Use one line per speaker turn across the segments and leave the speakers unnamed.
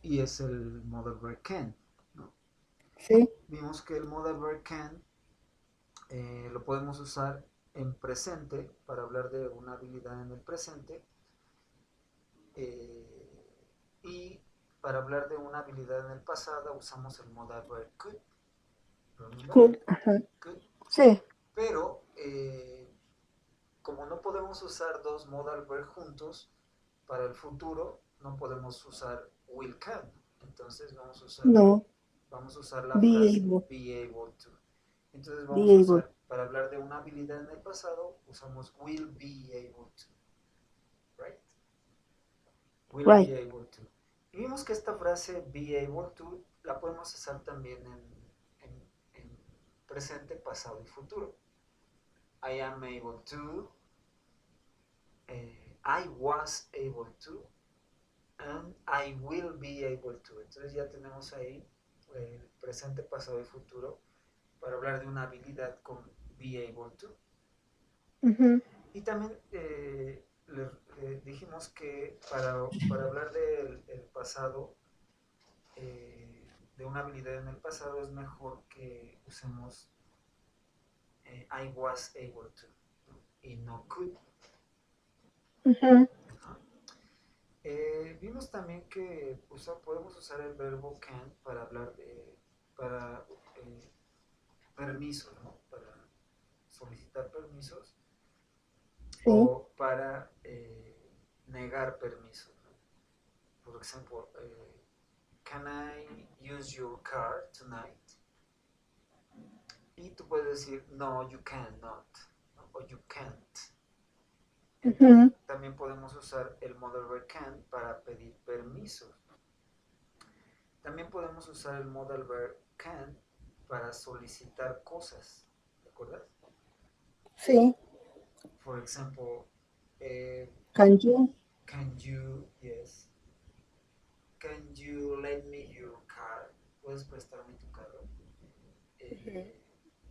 y es el modal verb can, ¿no?
Sí.
Vimos que el modal verb can lo podemos usar en presente para hablar de una habilidad en el presente eh, y para hablar de una habilidad en el pasado usamos el modal verb could, remember?
Cool. Ajá.
Could.
Sí.
Pero como no podemos usar dos modal verb juntos, para el futuro no podemos usar will can. Entonces
No.
vamos a usar la
Be
frase
able.
be able to. Entonces vamos
Be
a
able.
usar, para hablar de una habilidad en el pasado, usamos will be able to, right? Will be
Right.
able to. Y vimos que esta frase be able to la podemos usar también en presente, pasado y futuro. I am able to, I was able to, and I will be able to. Entonces ya tenemos ahí presente, pasado y futuro para hablar de una habilidad con be able to.
Ujú.
Y también dijimos que para hablar del pasado, de una habilidad en el pasado, es mejor que usemos I was able to, ¿no? Y no could.
Ujú.
Ajá. Vimos también que podemos usar el verbo can para hablar para permisos, ¿no? Para solicitar permisos
Sí.
o para negar permisos, ¿no? Por ejemplo, can I use your car tonight? Y tú puedes decir, no, you cannot, ¿no? O you can't. Entonces,
Ujú.
también podemos usar el modal verb can para pedir permisos. También podemos usar el modal verb can para solicitar cosas. ¿Te acuerdas?
Sí.
For example, eh,
Can you?
can you, yes, can you lend me your car? ¿Puedes prestarme tu carro?
Ujú.
Eh,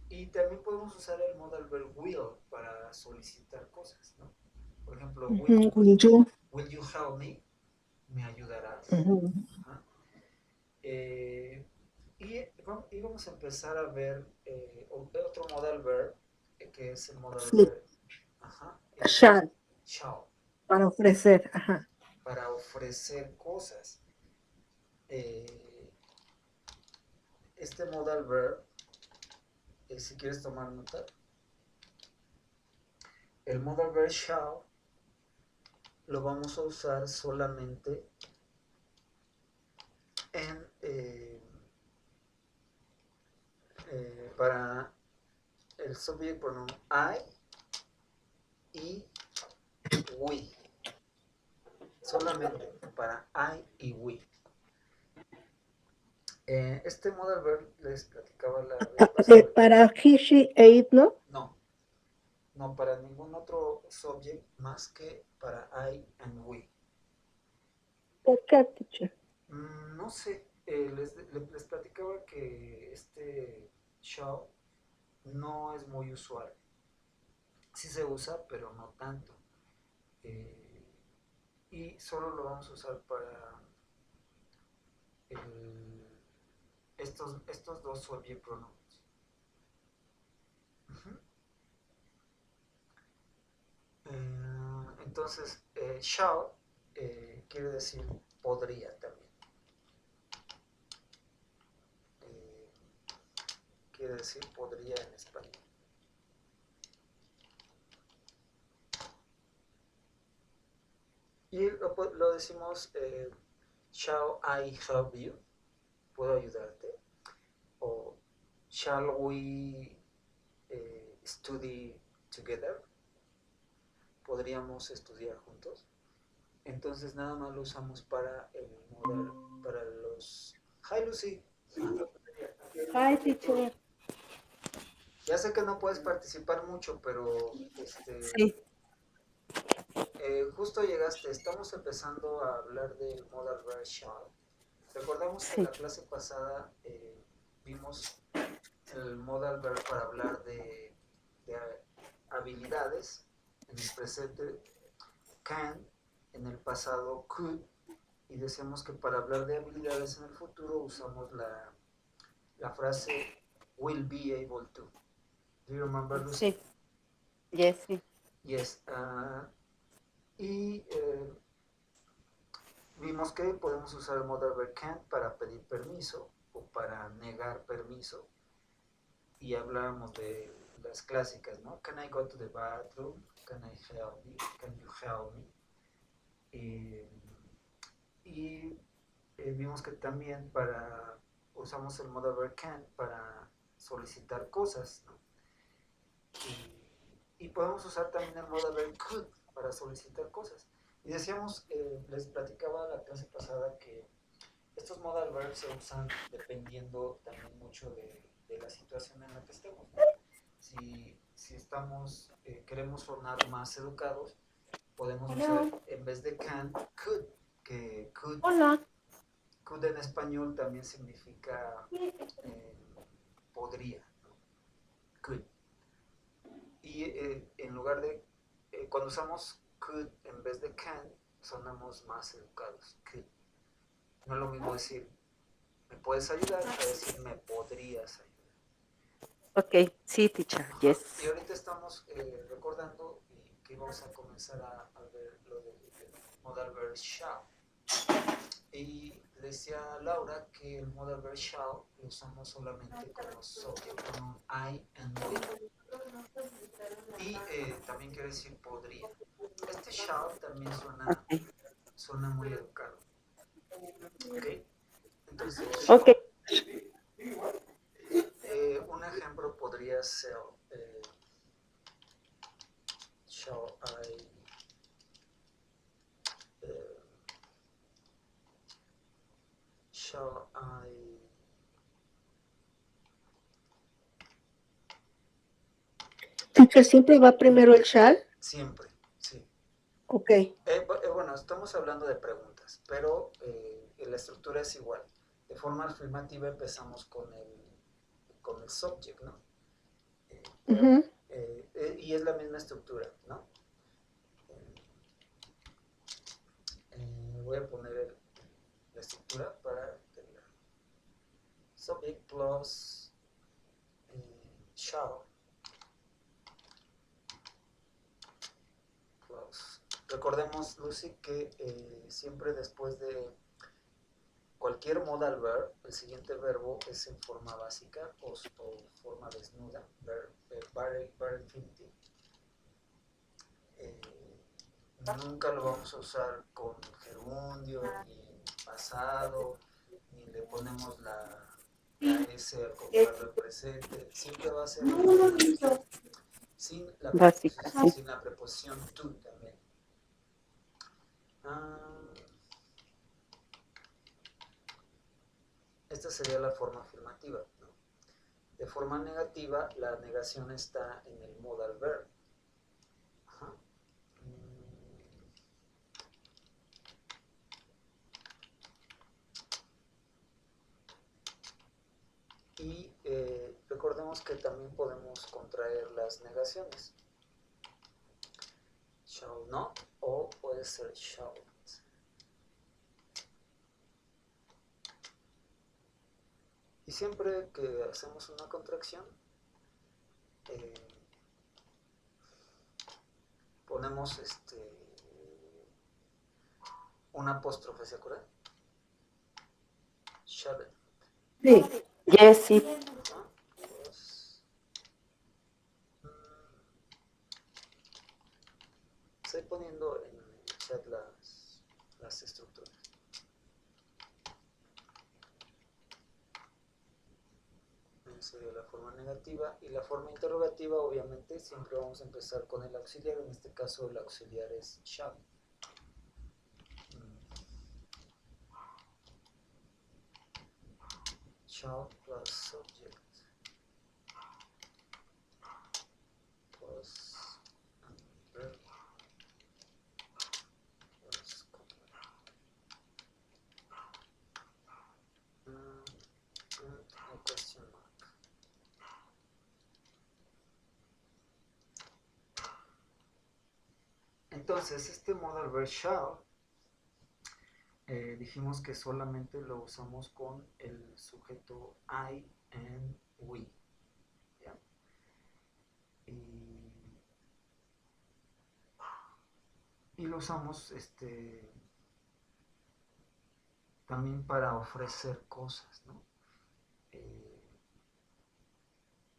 y también podemos usar el modal verb will para solicitar cosas, ¿no? Por ejemplo,
Ujú. Will you?
will you help me? ¿Me ayudarás?
Ujú.
Ajá. Eh, y vamos a empezar a ver otro modal verb, que es el modal
Sleep.
verb, ajá,
Shall.
shall,
Para ofrecer. Ajá.
para ofrecer cosas. Eh, este modal verb, si quieres tomar nota, el modal verb shall lo vamos a usar solamente en, para el subject pronoun I y we. Solamente para I y we. Este modal verb les platicaba la vez pasada.
Para he, she, it, ¿no?
No, no para ningún otro subject más que para I and we.
¿Por qué, teacher?
No sé, les platicaba que este shall no es muy usual. Sí se usa, pero no tanto. Eh, y solo lo vamos a usar para el, estos dos subject pronouns. Uh-huh. Entonces, shall quiere decir podría también. Eh, quiere decir podría en español. Y lo decimos, shall I help you? ¿Puedo ayudarte? O shall we study together? ¿Podríamos estudiar juntos? Entonces nada más lo usamos para el modal, para los... Hi Lucy.
Hi, teacher.
Ya sé que no puedes participar mucho, pero
Sí.
justo llegaste. Estamos empezando a hablar del modal verb shall. Recordamos que en
Sí.
la clase pasada vimos el modal verb para hablar de habilidades. En el presente can, en el pasado could y decíamos que para hablar de habilidades en el futuro usamos la frase will be able to. Do you remember, Lucy?
Sí. Yes, sí.
Yes. Y vimos que podemos usar el modal verb can't para pedir permiso o para negar permiso. Y hablábamos de las clásicas, ¿no? Can I go to the bathroom? Can I help you? Can you help me? Y vimos que también usamos el modal verb can para solicitar cosas, ¿no? Y podemos usar también el modal verb could para solicitar cosas. Y decíamos, les platicaba la clase pasada que estos modal verbs se usan dependiendo también mucho de la situación en la que estemos, ¿no? Si estamos, queremos sonar más educados, podemos usar en vez de can, could, que could en español también significa podría, ¿no? Could. Y en lugar de, cuando usamos could en vez de can, sonamos más educados. Could. No es lo mismo decir, ¿me puedes ayudar? A decir, ¿me podrías ayudar?
Ok, sí, teacher, yes.
Y ahorita estamos recordando que vamos a comenzar a ver lo del modal verb shall. Y le decía a Laura que el modal verb shall lo usamos solamente con los subject pronoun I and we. Y también quiere decir podría. Este shall también suena muy educado. ¿Ok? Entonces,
Ok.
un ejemplo podría ser shall I shall I
Teacher, ¿siempre va primero el shall?
siempre, sí.
Ok.
Bueno, estamos hablando de preguntas, pero la estructura es igual. De forma afirmativa empezamos con el subject, ¿no? Y es la misma estructura, ¿no? Voy a poner la estructura para tener subject plus shall plus. Recordemos, Lucy, que siempre después de cualquier modal verb, el siguiente verbo es en forma básica o forma desnuda, verb infinitive. Nunca lo vamos a usar con gerundio, ni pasado, ni le ponemos la S al conjugarlo en presente. Siempre va a ser en forma desnuda,
Básica, sí.
sin la preposición to también. Esta sería la forma afirmativa, ¿no? De forma negativa, la negación está en el modal verb. Ajá. Y recordemos que también podemos contraer las negaciones. Shall not o puede ser shall. Y siempre que hacemos una contracción, ponemos un apóstrofe, ¿se acuerdan? Shouldn't.
Sí. Yes, sí.
Pues, estoy poniendo en el chat las estructuras. Sería la forma negativa, y la forma interrogativa obviamente siempre vamos a empezar con el auxiliar. En este caso el auxiliar es shall. Shall plus subject plus verb plus complement. A question mark. Entonces, este modal verb shall dijimos que solamente lo usamos con el sujeto I and we. ¿Ya? Y lo usamos también para ofrecer cosas, ¿no?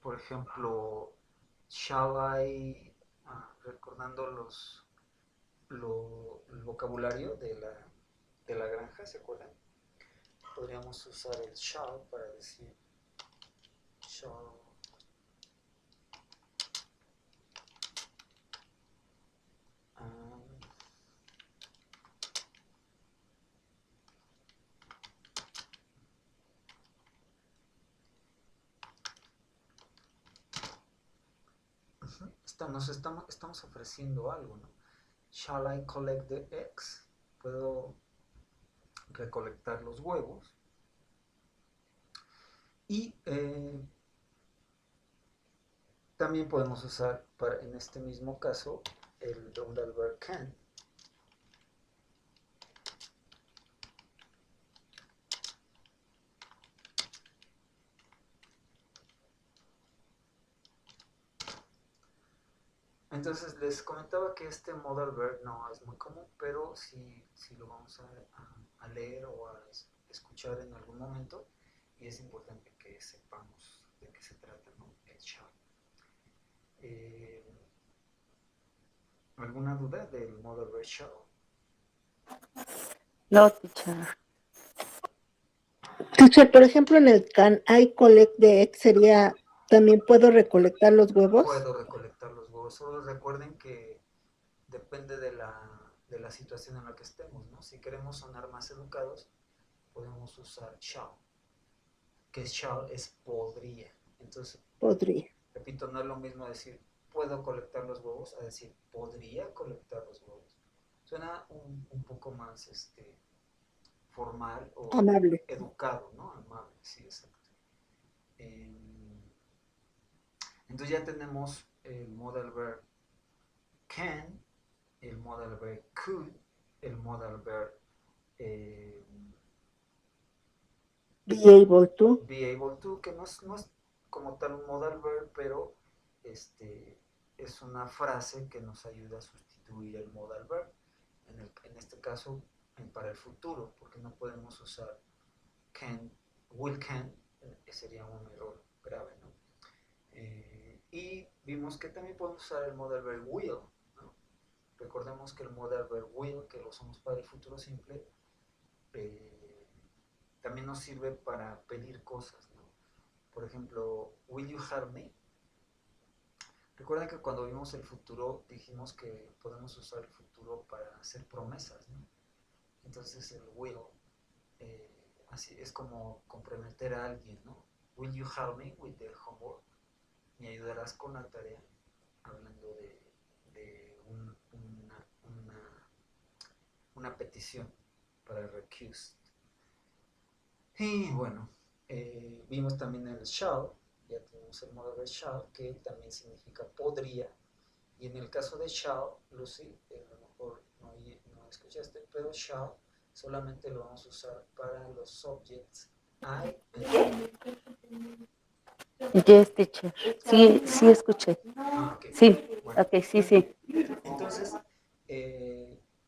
Por ejemplo, shall I, recordando el vocabulario de la granja, ¿se acuerdan? Podríamos usar el shall para decir shall estamos ofreciendo algo, ¿no? Shall I collect the eggs? Puedo recolectar los huevos. Y también podemos usar en este mismo caso el modal verb can. Entonces les comentaba que este modal verb no es muy común, pero si lo vamos a leer o a escuchar en algún momento, y es importante que sepamos de qué se trata, ¿no? El shall. ¿Alguna duda del modal verb shall?
No, teacher.
Teacher, por ejemplo, en el can I collect the egg sería, ¿también puedo recolectar los huevos?
Puedo recolectar los huevos. Solo recuerden que depende de la situación en la que estemos, ¿no? Si queremos sonar más educados, podemos usar shall, que shall es podría. Entonces,
Podría.
repito, no es lo mismo decir puedo colectar los huevos a decir podría colectar los huevos. Suena un poco más formal o
Amable.
educado, ¿no? Amable, sí, exacto. Entonces ya tenemos el modal verb can, el modal verb could, el modal verb
Be able to.
be able to, que no es como tal un modal verb, pero es una frase que nos ayuda a sustituir el modal verb. En este caso, para el futuro, porque no podemos usar can, will can, sería un error grave, ¿no? Y vimos que también podemos usar el modal verb will, ¿no? Recordemos que el modal verb will, que lo usamos para el futuro simple, también nos sirve para pedir cosas, ¿no? Por ejemplo, will you help me? Recuerden que cuando vimos el futuro dijimos que podemos usar el futuro para hacer promesas, ¿no? Entonces el will, así es como comprometer a alguien, ¿no? Will you help me with the homework? ¿Me ayudarás con la tarea? Hablando de una petición para el recused. Y bueno, vimos también el shall, ya tenemos el modo de shall, que también significa podría. Y en el caso de shall, Lucy, a lo mejor no escuchaste, pero shall solamente lo vamos a usar para los subjects I and you.
Yes, teacher. Sí, sí escuché.
Ok.
Sí,
Bueno,
ok, sí, sí.
entonces,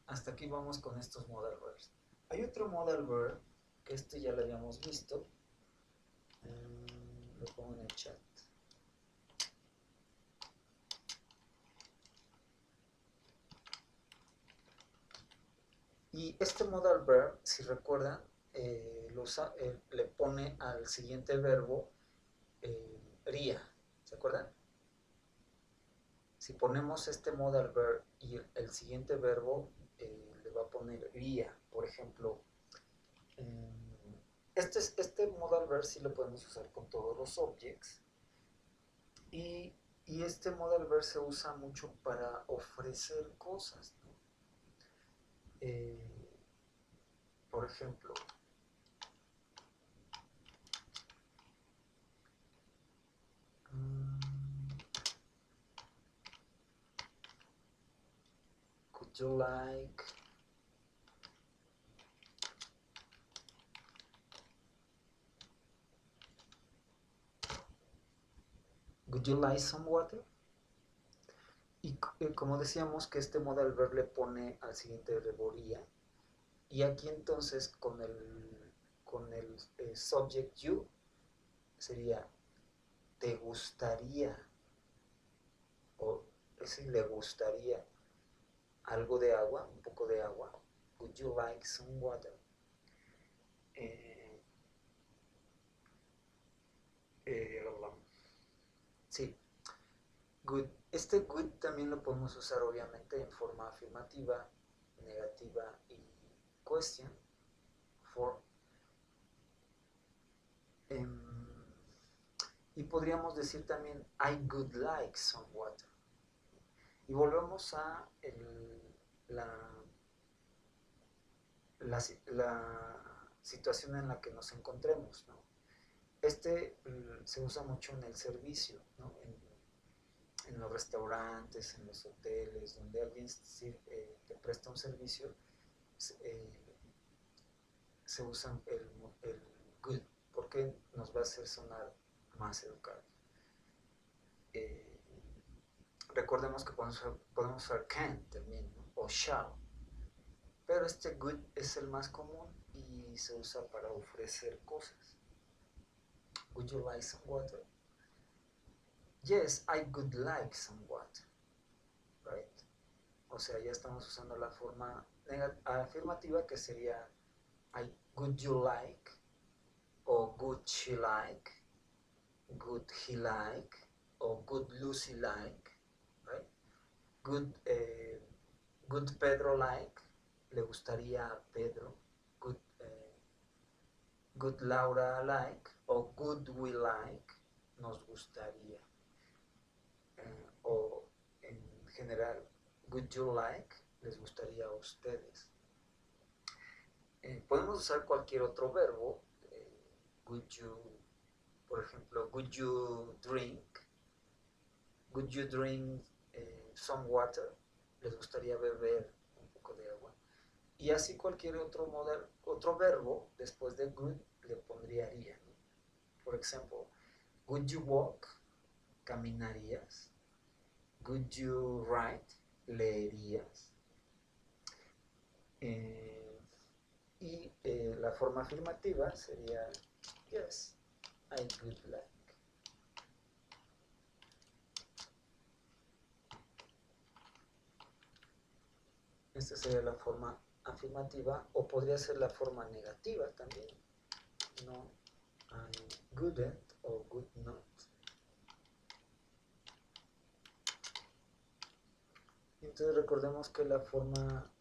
hasta aquí vamos con estos modal verbs. Hay otro modal verb, que ya lo habíamos visto. Lo pongo en el chat. Y este modal verb, si recuerdan, le pone al siguiente verbo ría. ¿Se acuerdan? Si ponemos este modal verb y el siguiente verbo le va a poner ría, por ejemplo, este modal verb sí lo podemos usar con todos los objects y este modal verb se usa mucho para ofrecer cosas, ¿no? Por ejemplo, could you like Would you like some water? Y como decíamos que este modal verb le pone al siguiente verbo iría, y aquí entonces con el subject you sería te gustaría, o si le gustaría algo de agua, un poco de agua. Would you like some water? Sí, good. Este good también lo podemos usar obviamente en forma afirmativa, negativa y question. For. Y podríamos decir también I would like some water. Y volvemos a la situación en la que nos encontremos, ¿no? Se usa mucho en el servicio, ¿no? En los restaurantes, en los hoteles, donde alguien te presta un servicio, se usa el good, porque nos va a hacer sonar más educado. Recordemos que podemos usar can también, ¿no? O shall, pero este good es el más común y se usa para ofrecer cosas. Would you like some water? Yes, I would like some water. Right? O sea, ya estamos usando la forma afirmativa que sería would you like, o would she like, would he like, o would Lucy like, right? Would Pedro like, le gustaría a Pedro. Would Laura like, o would we like, nos gustaría. O en general, would you like, les gustaría a ustedes. Podemos usar cualquier otro verbo. Would you, por ejemplo, would you drink some water, les gustaría beber un poco de agua. Y así cualquier otro verbo después de would le pondría iría, ¿no? Por ejemplo, would you walk, caminarías. Would you write, leerías. Y la forma afirmativa sería yes, I would like. Esta sería la forma afirmativa, o podría ser la forma negativa también. No, I wouldn't o would not. Entonces recordemos que la forma,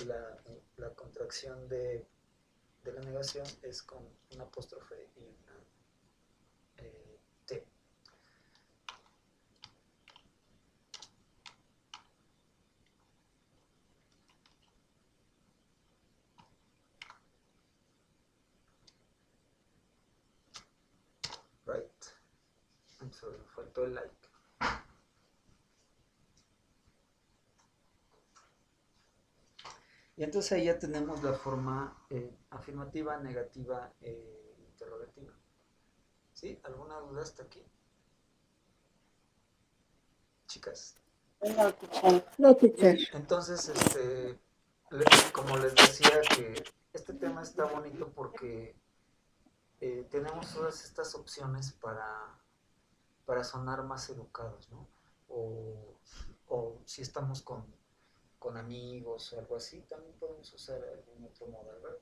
la contracción de la negación es con un apóstrofe y una T. Right. I'm sorry, faltó el like. Y entonces ahí ya tenemos la forma afirmativa, negativa e interrogativa. ¿Sí? ¿Alguna duda hasta aquí? Chicas.
No, teacher.
Entonces, como les decía, que este tema está bonito porque tenemos todas estas opciones para sonar más educados, ¿no? O si estamos con amigos o algo así, también podemos usar algún otro modal, ¿verdad?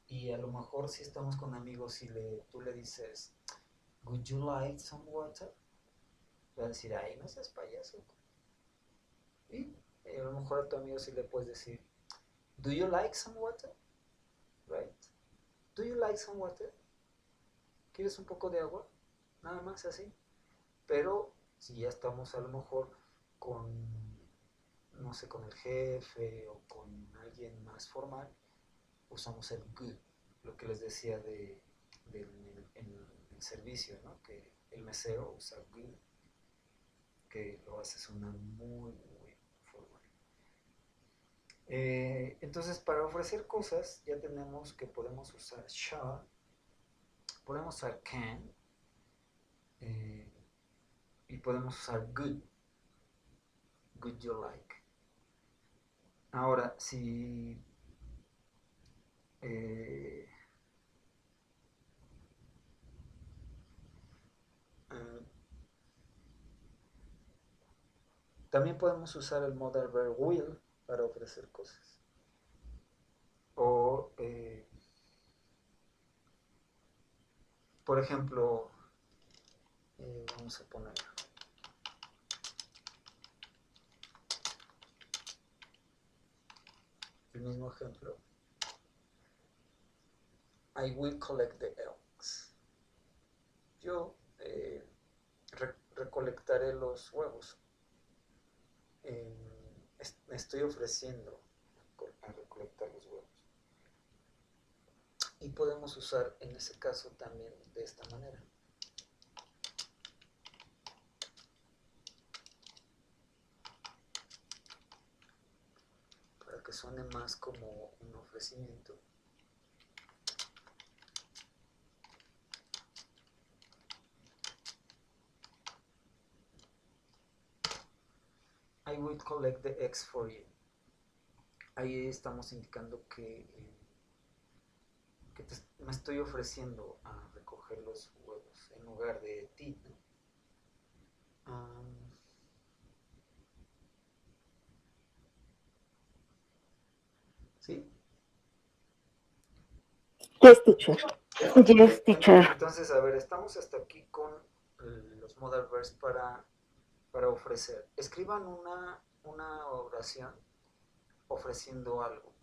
Y a lo mejor si estamos con amigos y tú le dices, would you like some water? Va a decir, ay, no seas payaso. Y a lo mejor a tu amigo sí le puedes decir, do you like some water? Right? Do you like some water? ¿Quieres un poco de agua? Nada más así. Pero si ya estamos a lo mejor con, no sé, con el jefe o con alguien más formal, usamos el good, lo que les decía en el servicio, ¿no? Que el mesero usa good, que lo hace sonar muy, muy formal. Entonces, para ofrecer cosas, ya tenemos que podemos usar shall, podemos usar can, y podemos usar good. Good you like. Ahora, si eh, también podemos usar el modal verb will para ofrecer cosas. O, por ejemplo, vamos a poner el mismo ejemplo. I will collect the eggs. Yo recolectaré los huevos. Me estoy ofreciendo a recolectar los huevos. Y podemos usar en ese caso también de esta manera. Para que suene más como un ofrecimiento. I will collect the eggs for you. Ahí estamos indicando que me estoy ofreciendo a recoger los huevos en lugar de ti, ¿no? ¿Sí?
Yes, teacher.
Yes, teacher.
Entonces, a ver, estamos hasta aquí con los modal verbs para ofrecer. Escriban una oración ofreciendo algo,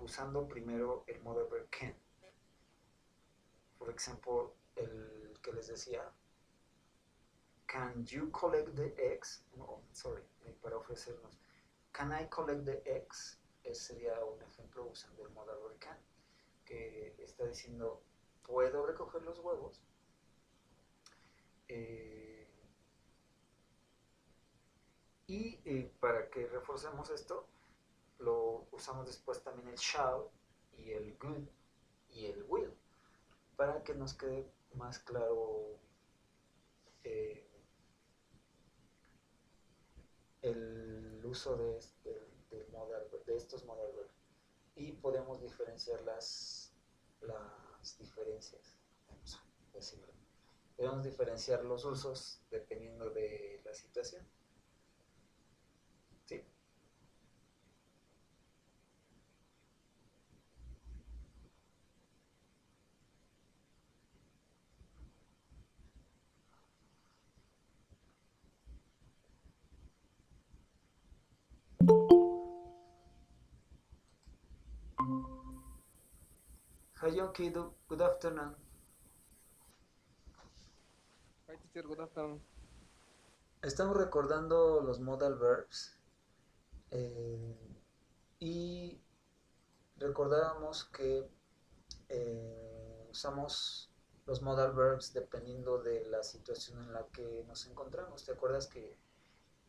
usando primero el modal verb can. Por ejemplo, el que les decía, can you collect the eggs? No, sorry, para ofrecernos. Can I collect the eggs? Ese sería un ejemplo usando el modal verb can, que está diciendo, ¿puedo recoger los huevos? Y para que reforcemos esto, lo usamos después también el shall y el good y el will, para que nos quede más claro el uso de estos modal verbs. Y podemos diferenciar las diferencias, vamos a decirlo. Podemos diferenciar los usos dependiendo de la situación. ¿Sí? Hi Yonki, good afternoon.
Hi teacher, good afternoon.
Estamos recordando los modal verbs y recordábamos que usamos los modal verbs dependiendo de la situación en la que nos encontramos. ¿Te acuerdas que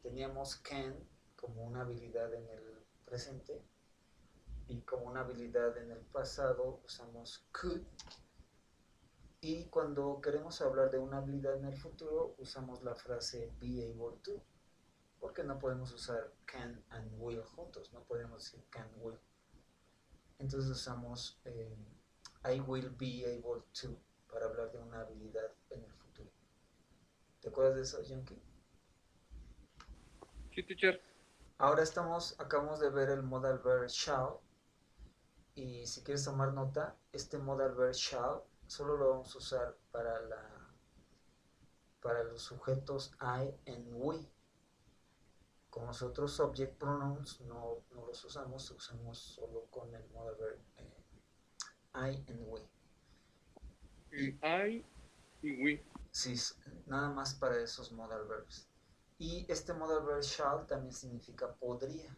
teníamos can como una habilidad en el presente y como una habilidad en el pasado usamos could? Y cuando queremos hablar de una habilidad en el futuro, usamos la frase be able to, porque no podemos usar can and will juntos, no podemos decir can will. Entonces usamos I will be able to para hablar de una habilidad en el futuro. ¿Te acuerdas de eso, Yonki?
Sí, teacher.
Ahora acabamos de ver el modal verb shall, y si quieres tomar nota, este modal verb shall solo lo vamos a usar para los sujetos I and we. Con los otros subject pronouns no los usamos solo con el modal verb I and we.
I y we.
Sí, nada más para esos modal verbs. Y este modal verb shall también significa podría.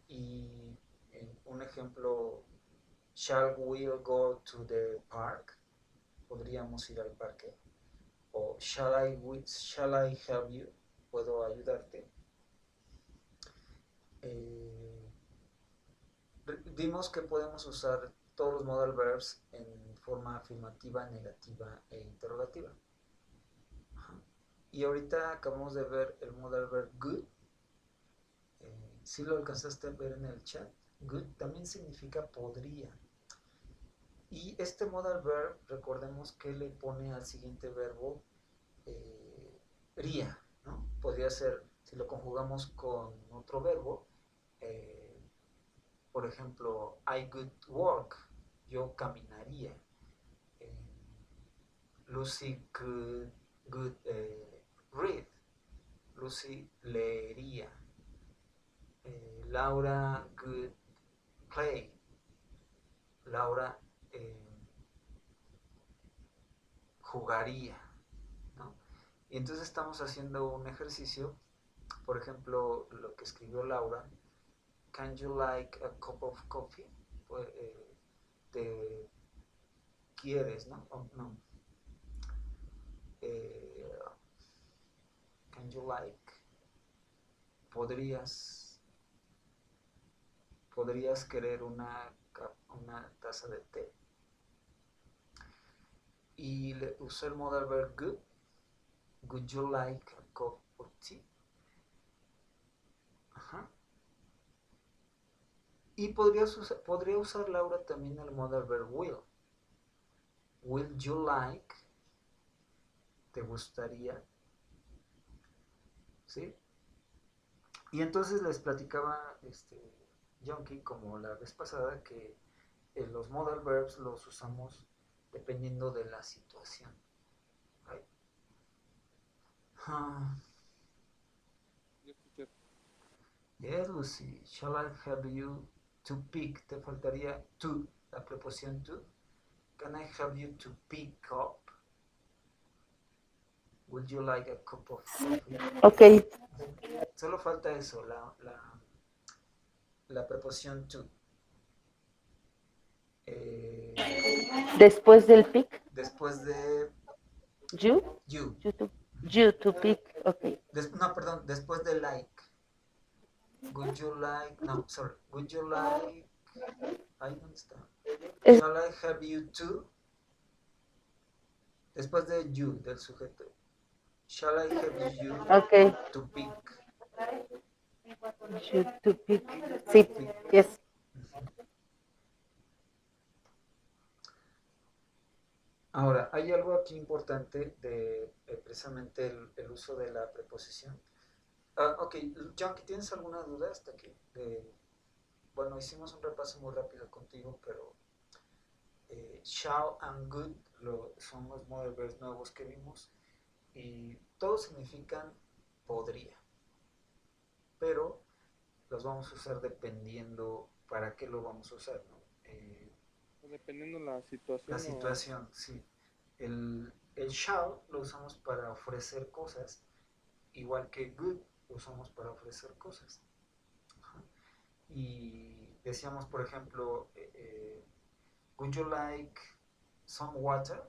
Y un ejemplo, shall we go to the park? Podríamos ir al parque. O shall I help you? ¿Puedo ayudarte? Vimos que podemos usar todos los modal verbs en forma afirmativa, negativa e interrogativa. Y ahorita acabamos de ver el modal verb good. Si lo alcanzaste a ver en el chat, good también significa podría. Y este modal verb, recordemos que le pone al siguiente verbo ría, ¿no? Podría ser, si lo conjugamos con otro verbo, por ejemplo, I could walk, yo caminaría. Lucy could read, Lucy leería. Laura could play, Laura jugaría, ¿no? Y entonces estamos haciendo un ejercicio, por ejemplo, lo que escribió Laura, can you like a cup of coffee? Pues, te quieres, ¿no? No. Can you like? Podrías querer una taza de té. Y usé el modal verb good. Would you like a cup of tea? Ajá. Y podría usar Laura también el modal verb will. Will you like? ¿Te gustaría? ¿Sí? Y entonces les platicaba Yonki, como la vez pasada, que los modal verbs los usamos dependiendo de la situación. Right?
Yes, teacher.
Yes, Lucy. Shall I help you to pick? Te faltaría to, la preposición to. Can I help you to pick up? Would you like a cup of coffee?
Ok,
Solo falta eso, la preposición to.
después del pick,
Después de
you,
you.
you to pick, ok.
No, perdón, después de like. Would you like, no, sorry. Would you like, ahí dónde está.
Es-
Shall I help you to? Después de you, del sujeto. Shall I help you
ok,
to pick?
you to pick, sí,
Pick.
yes.
Ahora, hay algo aquí importante de precisamente el uso de la preposición. Ok, John, ¿tienes alguna duda hasta aquí? Bueno, hicimos un repaso muy rápido contigo, pero shall and good son los modal verbs nuevos que vimos y todos significan podría, pero los vamos a usar dependiendo para qué lo vamos a usar, ¿no?
Dependiendo la situación.
La situación, sí. El shall lo usamos para ofrecer cosas, igual que good lo usamos para ofrecer cosas. Ajá. Y decíamos, por ejemplo, would you like some water?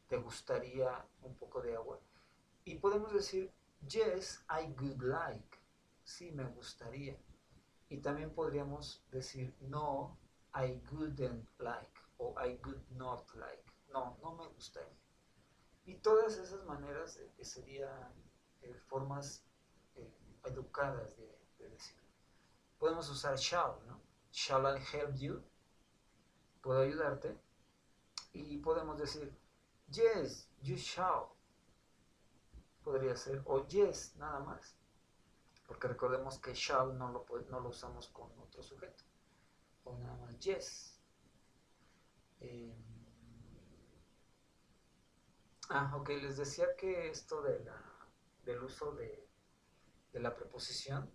¿Te gustaría un poco de agua? Y podemos decir, yes, I would like. Sí, me gustaría. Y también podríamos decir, no, I wouldn't like. O I would not like. No, no me gustaría. Y todas esas maneras serían formas educadas de decir. Podemos usar shall, ¿no? Shall I help you? ¿Puedo ayudarte? Y podemos decir, yes, you shall. Podría ser, o yes, nada más. Porque recordemos que shall no lo usamos con otro sujeto. O nada más yes. Ok, les decía que esto del uso de la preposición,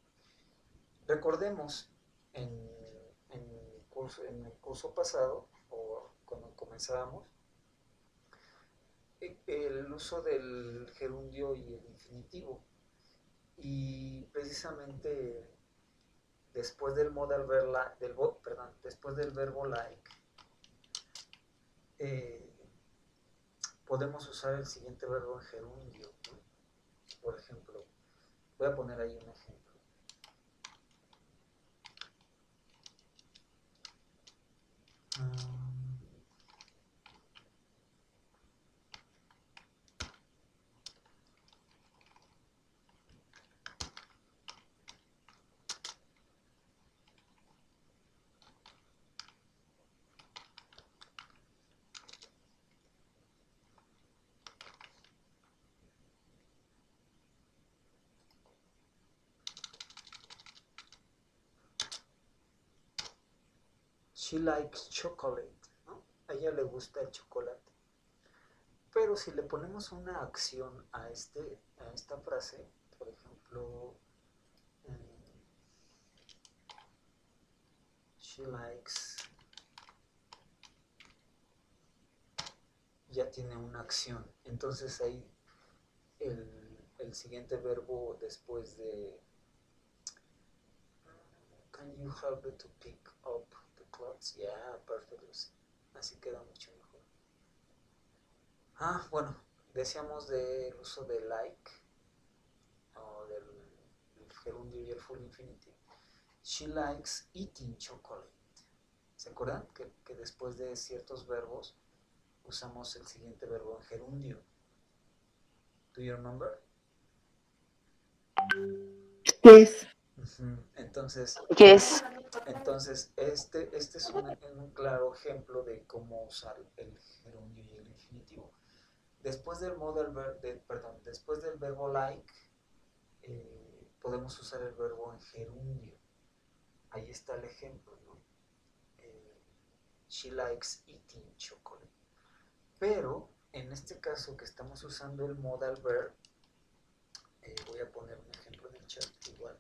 recordemos en el curso pasado, o cuando comenzábamos, el uso del gerundio y el infinitivo. Y precisamente después del modal verb después del verbo like, podemos usar el siguiente verbo en gerundio, ¿no? Por ejemplo, voy a poner ahí un ejemplo. She likes chocolate, ¿no? A ella le gusta el chocolate. Pero si le ponemos una acción a esta frase, por ejemplo, she likes, ya tiene una acción. Entonces ahí el siguiente verbo después de can you help me to pick up the clothes? Yeah, perfectly. Así queda mucho mejor. Bueno, decíamos del uso de like o del gerundio y el full infinitive. She likes eating chocolate. ¿Se acuerdan? Que después de ciertos verbos usamos el siguiente verbo en gerundio. Do you remember?
Yes.
Entonces,
Yes.
este es un claro ejemplo de cómo usar el gerundio y el infinitivo. Después del después del verbo like, podemos usar el verbo en gerundio. Ahí está el ejemplo, ¿no? She likes eating chocolate. Pero en este caso que estamos usando el modal verb, voy a poner un ejemplo en el chat igual.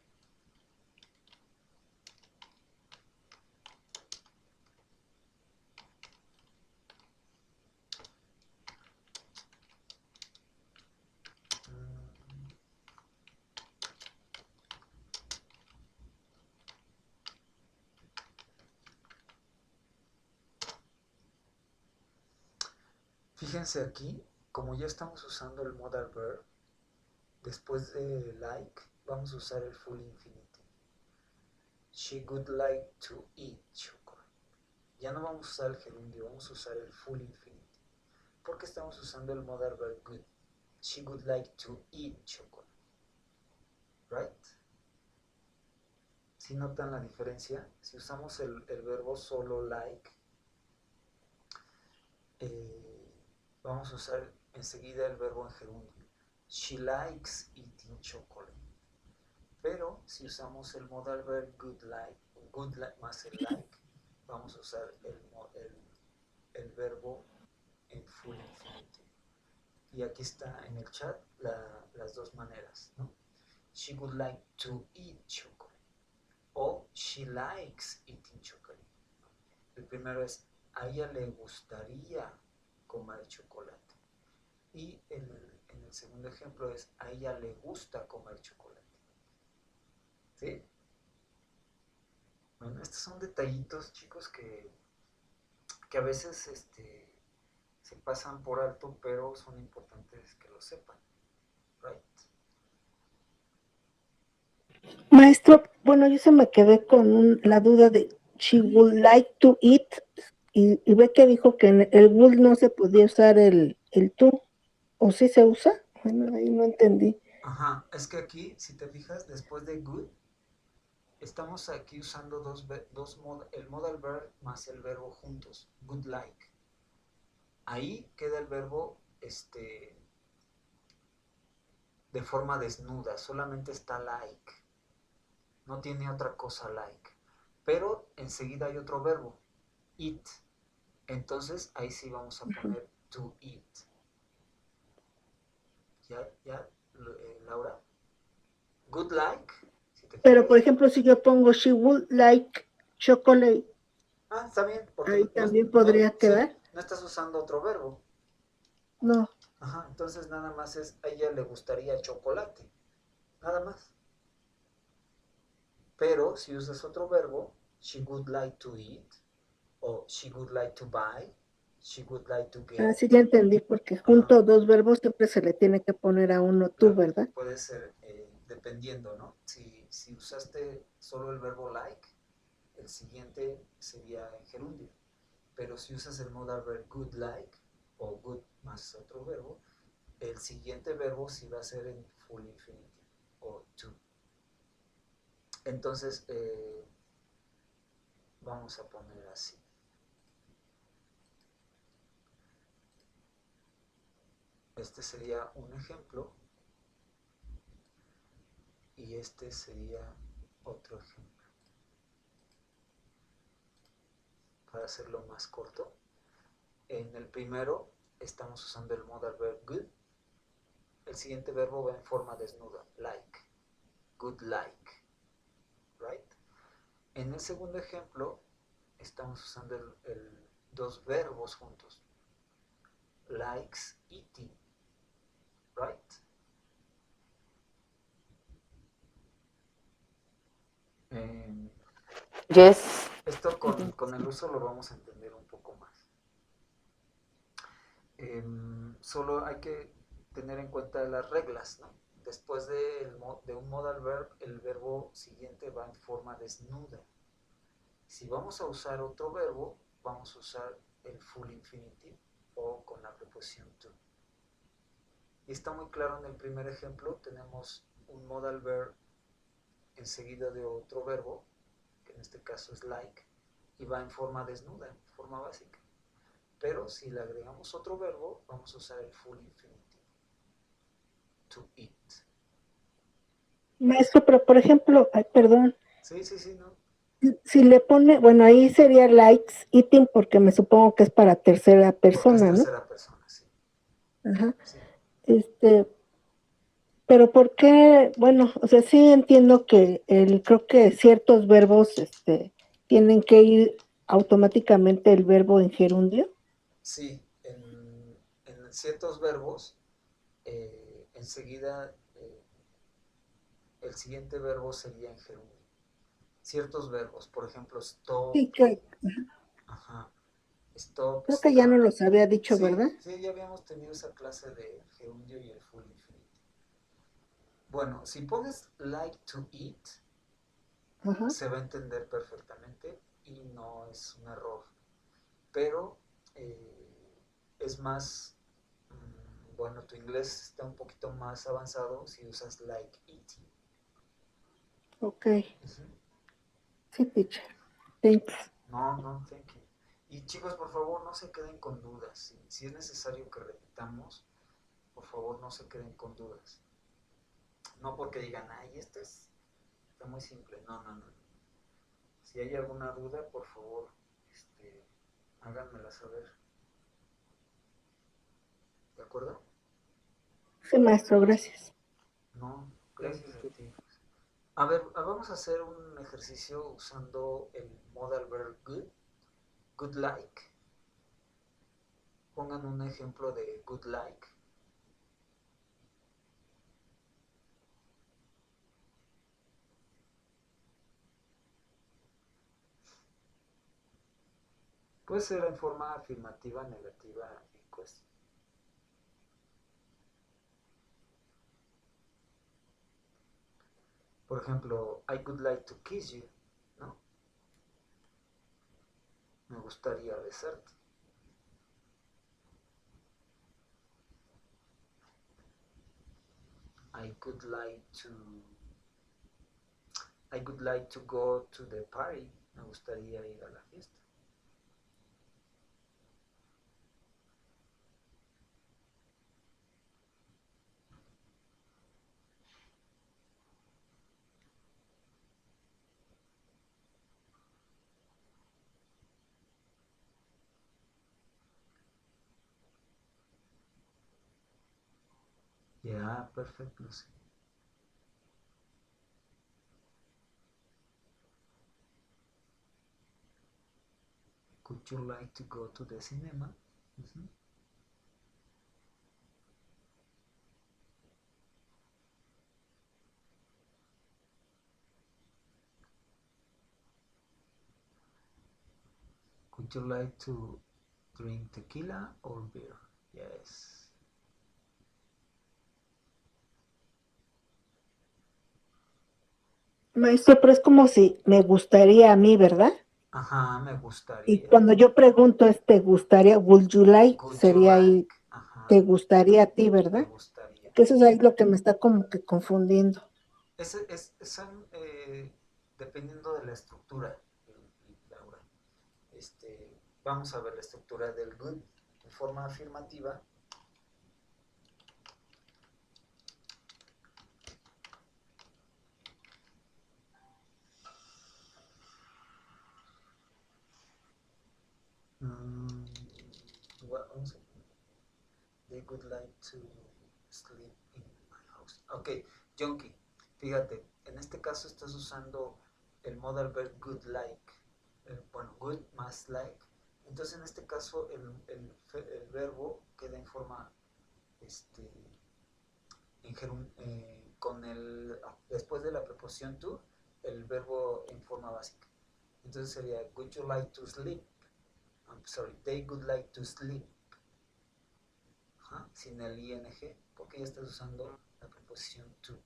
Fíjense aquí, como ya estamos usando el modal verb, después de like vamos a usar el full infinitive. She would like to eat chocolate. Ya no vamos a usar el gerundio, vamos a usar el full infinitive. Porque estamos usando el modal verb would. She would like to eat chocolate. Right? ¿Sí notan la diferencia? Si usamos el verbo solo like, vamos a usar enseguida el verbo en gerundio. She likes eating chocolate. Pero si usamos el modal verb good like más el like, vamos a usar el verbo en full infinitive. Y aquí está en el chat las dos maneras, ¿no? She would like to eat chocolate. O she likes eating chocolate. El primero es a ella le gustaría comer chocolate. Y en el segundo ejemplo es a ella le gusta comer chocolate. ¿Sí? Bueno, estos son detallitos, chicos, que a veces se pasan por alto, pero son importantes que lo sepan. Right?
Maestro, bueno, yo se me quedé con la duda de she would like to eat y ve que dijo que en el would no se podía usar el to, ¿o sí se usa? Bueno, ahí no entendí.
Ajá, es que aquí, si te fijas, después de good, estamos aquí usando el modal verb más el verbo juntos, good like. Ahí queda el verbo de forma desnuda, solamente está like, no tiene otra cosa like. Pero enseguida hay otro verbo, eat. Entonces ahí sí vamos a poner to eat. ¿Ya, Laura? Good like, si te
Pero, por
fijas.
ejemplo, si yo pongo she would like chocolate,
Está bien, porque
ahí también podría
sí,
quedar.
no estás usando otro verbo.
No.
Ajá, entonces nada más es a ella le gustaría chocolate. Nada más. Pero si usas otro verbo, she would like to eat, o she would like to buy, she would like to get.
Sí, ya entendí, porque
Ajá,
junto dos verbos siempre se le tiene que poner a uno tú,
claro,
¿verdad?
puede ser dependiendo, ¿no? Si usaste solo el verbo like, el siguiente sería en gerundio. Pero si usas el modal verb good like, o good más otro verbo, el siguiente verbo sí va a ser en full infinitive, o to. Entonces, vamos a poner así. Este sería un ejemplo y este sería otro ejemplo. para hacerlo más corto. En el primero estamos usando el modal verb good. El siguiente verbo va en forma desnuda, like, good like, right? En el segundo ejemplo estamos usando dos verbos juntos, likes, eating, right?
Yes.
Esto con el uso lo vamos a entender un poco más. Solo hay que tener en cuenta las reglas, ¿no? Después de un modal verb, el verbo siguiente va en forma desnuda. Si vamos a usar otro verbo, vamos a usar el full infinitive o con la preposición to. Y está muy claro en el primer ejemplo, tenemos un modal verb enseguida de otro verbo, que en este caso es like, y va en forma desnuda, en forma básica. Pero si le agregamos otro verbo, vamos a usar el full infinitive, to eat.
Maestro, pero por ejemplo, ay, perdón,
Sí, sí, sí, ¿no?
si le pone, bueno, ahí sería likes eating porque me supongo que es para tercera
Porque es
persona, ¿no?
tercera persona, sí.
Ajá.
Sí.
Pero ¿por qué? Bueno, o sea, sí entiendo que creo que ciertos verbos, tienen que ir automáticamente el verbo en gerundio.
Sí, en ciertos verbos, enseguida el siguiente verbo sería en gerundio. Ciertos verbos, por ejemplo, stop,
Sí, que
ajá, stop,
creo que ya no
start.
los había dicho,
Sí,
¿verdad?
sí, ya habíamos tenido esa clase de gerundio y el full infinitive. Bueno, si pones like to eat,
Ajá.
se va a entender perfectamente y no es un error. Pero es más, bueno, tu inglés está un poquito más avanzado si usas like eating.
Ok.
Ujú.
Sí, teacher. Thanks.
No, no, thank you. Y chicos, por favor, no se queden con dudas. Si es necesario que repitamos, por favor, no se queden con dudas. No porque digan, ay, está muy simple. No, no, no. Si hay alguna duda, por favor, háganmela saber. ¿De acuerdo?
Sí, maestro, gracias.
No, gracias a ti. A ver, vamos a hacer un ejercicio usando el modal verb good, good like. Pongan un ejemplo de good like. Puede ser en forma afirmativa, negativa y cuestión. Por ejemplo, I would like to kiss you, ¿no? Me gustaría besarte. I would like to I would like to go to the party. Me gustaría ir a la fiesta. Yeah, perfect, Lucy. Could you like to go to the cinema? Uh-huh. Would you like to drink tequila or beer? Yes.
Maestro, pero es como si me gustaría a mí, ¿verdad?
Ajá, me
Y
gustaría.
cuando yo pregunto ¿te gustaría? Would you like?
Would you
Sería ahí,
like? Ajá,
¿te gustaría a ti,
te
verdad?
gustaría.
Que eso es ahí lo que me está como que confundiendo.
Son dependiendo de la estructura, Laura. Vamos a ver la estructura del good en forma afirmativa. Mm, vamos a They would like to sleep in my house. Ok, Yonki, fíjate, en este caso estás usando el modal verb good like. Bueno, good más like. Entonces en este caso el verbo queda en forma este, con después de la preposición to, el verbo en forma básica. Entonces sería would you like to sleep? I'm sorry, they would like to sleep. Ajá, sin el ing, porque ya estás usando la preposición to.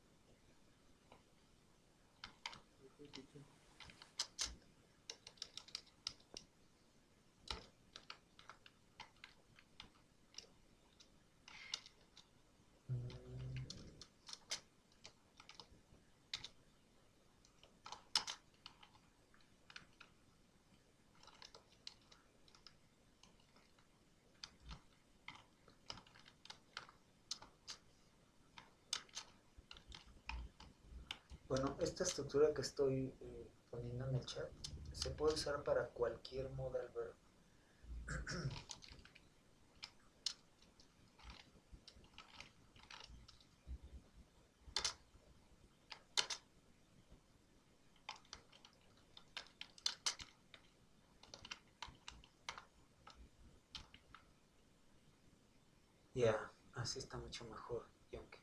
Bueno, esta estructura que estoy poniendo en el chat se puede usar para cualquier modal verb. Ya, así está mucho mejor, Yonke.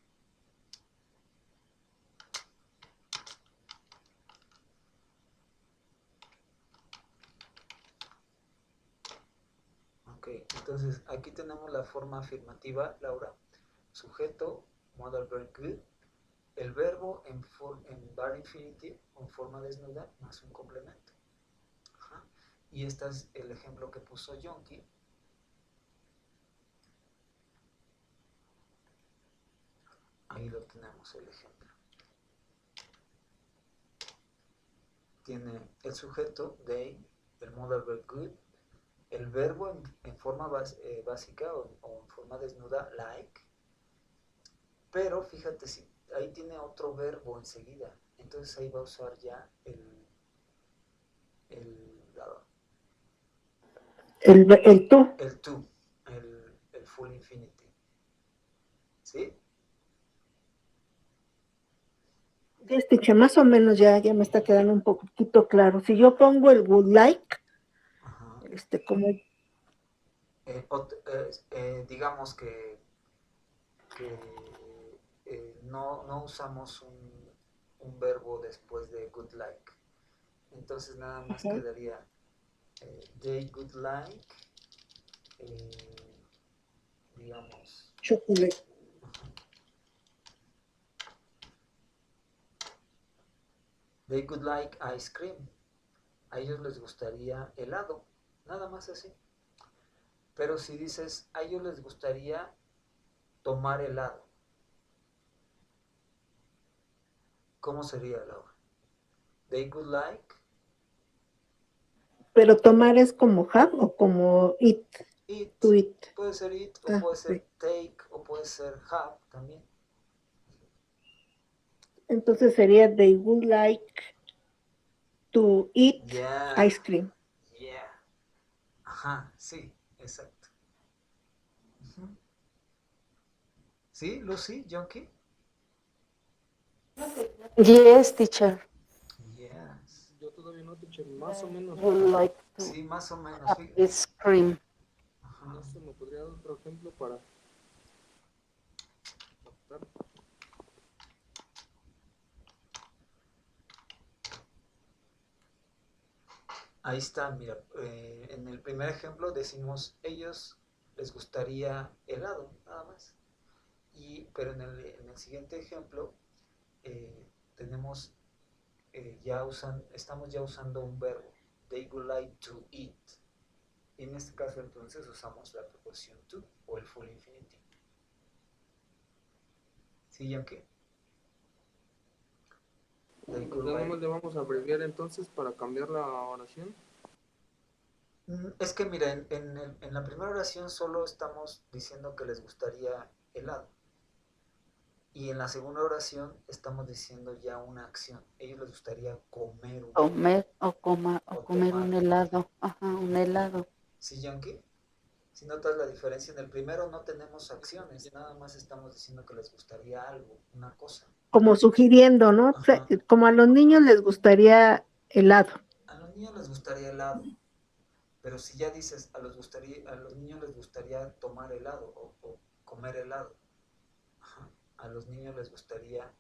Ok, entonces aquí tenemos la forma afirmativa, Laura. Sujeto, modal verb good. El verbo en var infinitive, con forma desnuda, más un complemento. Ajá. Y este es el ejemplo que puso Yonki. Ahí lo tenemos el ejemplo. Tiene el sujeto, they, el modal verb good, el verbo en forma básica o en forma desnuda, like, pero fíjate, si ahí tiene otro verbo enseguida, entonces ahí va a usar ya
El tú.
el to, el full infinity. ¿Sí?
Más o menos ya me está quedando un poquito claro. Si yo pongo el would like,
Ajá.
como
digamos que no usamos un verbo después de good like. Entonces nada más quedaría they would like, digamos,
chocolate.
they would like ice cream. A ellos les gustaría helado, nada más así. Pero si dices, a ellos les gustaría tomar helado, ¿cómo sería, Laura? They would like.
Pero tomar es como have o como eat.
Eat.
To eat.
Puede ser eat, o puede ser take, o puede ser have también.
Entonces sería they would like to eat ice cream.
Yeah. Ajá, sí, exacto. ¿Sí, Lucy, Yonki?
Yes, teacher.
Yes.
Yo todavía no, teacher, más o menos.
Would like to
Sí, más o menos.
have ice cream.
Ajá.
No sé, ¿me podría dar otro ejemplo para captar?
Ahí está, mira, en el primer ejemplo decimos ellos les gustaría helado, nada más. Pero en el siguiente ejemplo tenemos estamos ya usando un verbo, they would like to eat. Y en este caso entonces usamos la preposición to o el full infinitive. ¿Sí, Yankee?
Nada más le vamos a abreviar entonces para cambiar la oración.
Es que mira, en la primera oración solo estamos diciendo que les gustaría helado. Y en la segunda oración estamos diciendo ya una acción. Ellos les gustaría comer un helado.
Comer un helado. Ajá, un helado.
¿Sí, Yankee? Si notas la diferencia, en el primero no tenemos acciones, nada más estamos diciendo que les gustaría algo, una cosa.
Como sugiriendo, ¿no? O sea,
Ajá.
como a los niños les gustaría helado.
A los niños les gustaría helado, pero si ya dices a los niños les gustaría tomar helado o comer helado, ajá, a los niños les gustaría,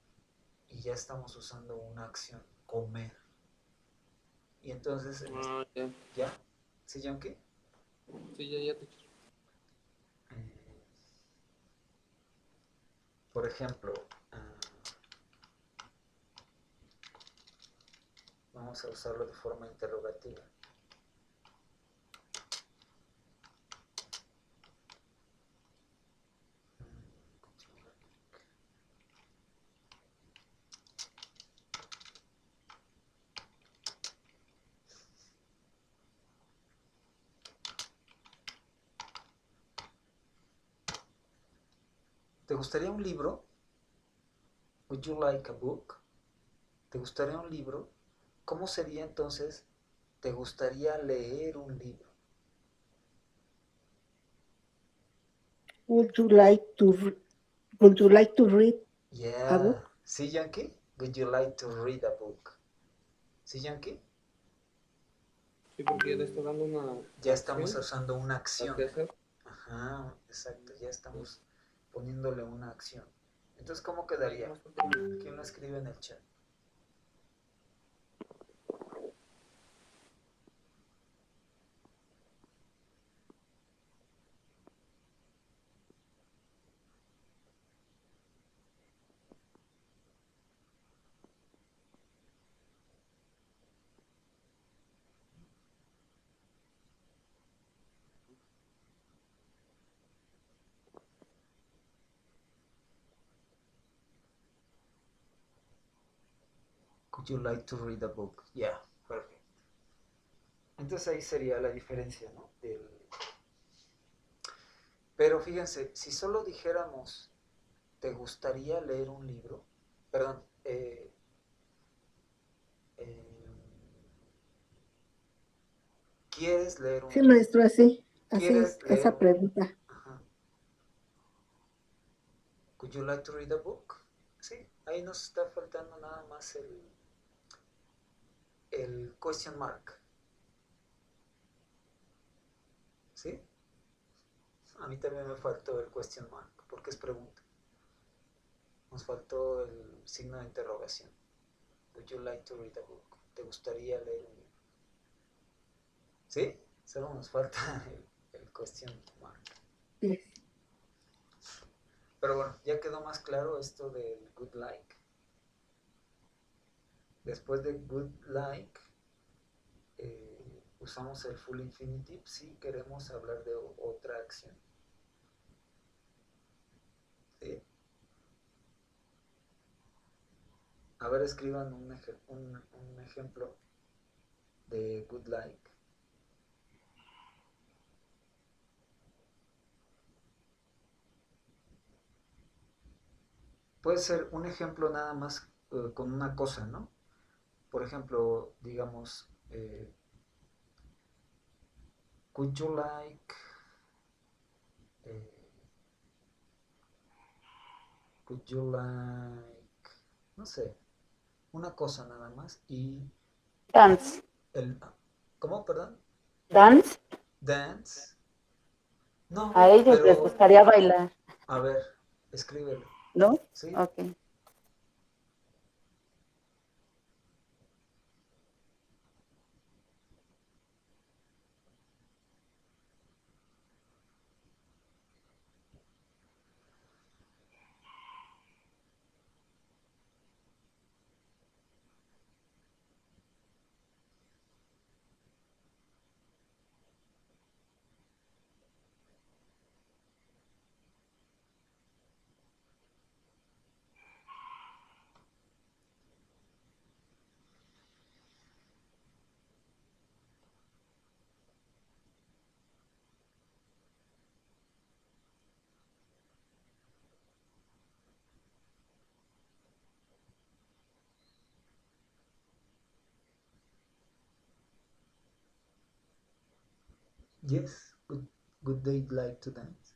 y ya estamos usando una acción, comer. Y entonces,
Ya.
¿ya? ¿Sí, Yankee?
Sí, ya, teacher.
Por ejemplo, vamos a usarlo de forma interrogativa. ¿Te gustaría un libro? Would you like a book? ¿Te gustaría un libro? ¿Cómo sería entonces? ¿Te gustaría leer un libro?
Would you like to, would you like to read a
Yeah.
book?
¿Sí, Yankee? Would you like to read a book? ¿Sí, Yankee?
Sí, porque ya le está dando una
Ya
acción
estamos usando una
a
acción.
qué hacer.
Ajá, exacto. Ya estamos poniéndole una acción. Entonces, ¿cómo
Ahí
quedaría?
nomás falta
¿Quién lo escribe en el chat? Could you like to read a book? Yeah, perfect. Entonces ahí sería la diferencia, ¿no? Pero fíjense, si solo dijéramos, ¿te gustaría leer un libro? Perdón, eh, ¿quieres leer un
Sí,
libro?
maestro, así,
¿Quieres leer
esa
un libro?
pregunta.
Ajá. Could you like to read a book? Sí, ahí nos está faltando nada más el question mark. ¿Sí? A mí también me faltó el question mark, porque es pregunta. Nos faltó el signo de interrogación. Would you like to read a book? ¿Te gustaría leer un libro? ¿Sí? Solo nos falta el question mark.
Yes.
Pero bueno, ya quedó más claro esto del good like. Después de good like, usamos el full infinitive si queremos hablar de otra acción. ¿Sí? A ver, escriban un ejemplo de good like. Puede ser un ejemplo nada más con una cosa, ¿no? Por ejemplo, digamos, could you like, eh, could you like, no sé, una cosa nada más y
Dance.
el, ¿cómo? Perdón,
Dance.
dance. No,
A ellos les
pero,
gustaría bailar,
a ver, escríbelo,
¿no?
¿sí?
Ok.
Yes, would they like to dance?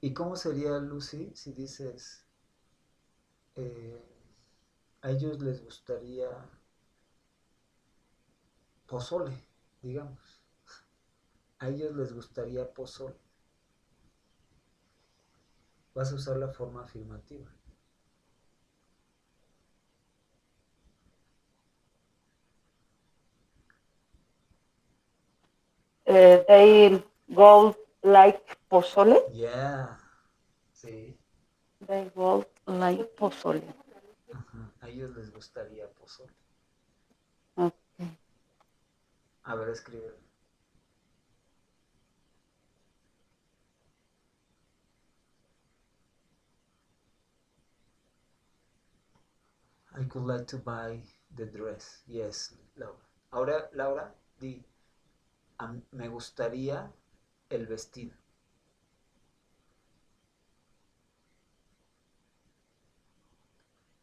¿Y cómo sería, Lucy, si dices, eh, a ellos les gustaría pozole, digamos? A ellos les gustaría pozole. Vas a usar la forma afirmativa.
They go like pozole.
Yeah, sí.
They go like pozole.
Ajá. A ellos les gustaría pozole.
Okay.
A ver, escribe. I could like to buy the dress. Yes, Laura. Ahora, Laura, di, me gustaría el vestido.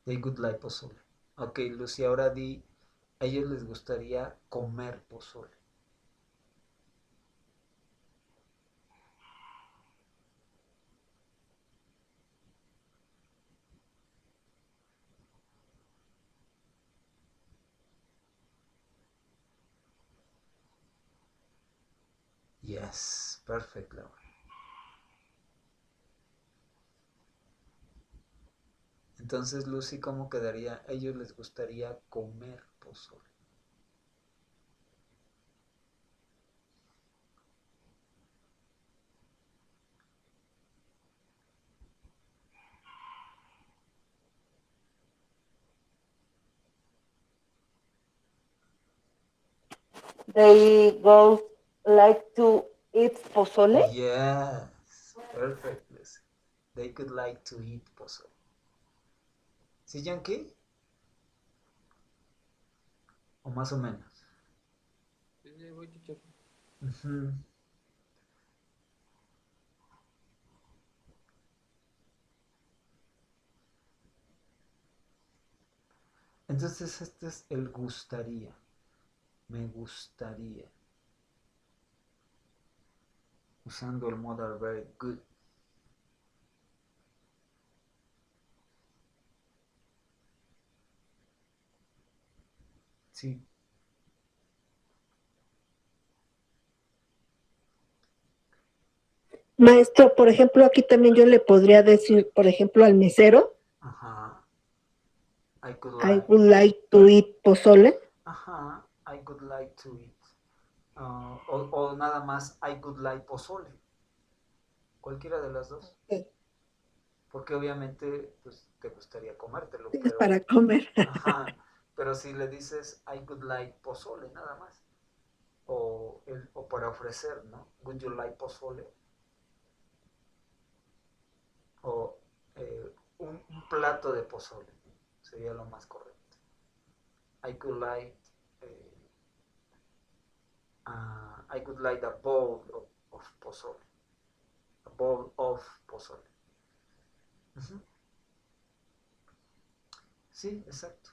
They would like pozole. Ok, Lucy, ahora di, a ellos les gustaría comer pozole. Yes, perfect, Laura. Entonces, Lucy, ¿cómo quedaría? A ellos les gustaría comer pozole.
They go like to eat pozole.
Yes, perfect, Lucy. They could like to eat pozole. ¿Sí, Yankee? ¿O más o menos?
Sí, sí, voy, teacher.
Ujú. Entonces, este es el gustaría. Me gustaría. Usando el modal verb good. Sí.
Maestro, por ejemplo, aquí también yo le podría decir, por ejemplo, al mesero,
Ajá. I could
I
like.
would like to eat pozole.
Ajá. I could like to eat. O nada más, I could like pozole. Cualquiera de las dos.
Sí,
Porque obviamente, pues, te gustaría comértelo,
es
pero...
para comer.
Ajá. Pero si le dices, I could like pozole, nada más. O para ofrecer, ¿no? Would you like pozole? O un plato de pozole. Sería lo más correcto. I could like... I could like a bowl of pozole. A bowl of pozole. Uh-huh. Sí, exacto.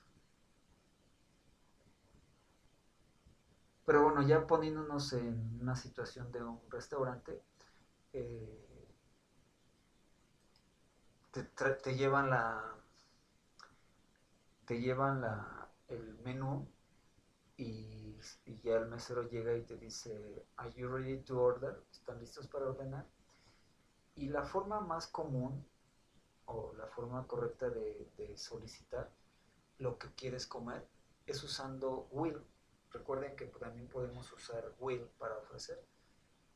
Pero bueno, ya poniéndonos en una situación de un restaurante, eh, te llevan el menú y ya el mesero llega y te dice, ¿Are you ready to order? ¿Están listos para ordenar? Y la forma más común o la forma correcta de solicitar lo que quieres comer es usando will. Recuerden que también podemos usar will para ofrecer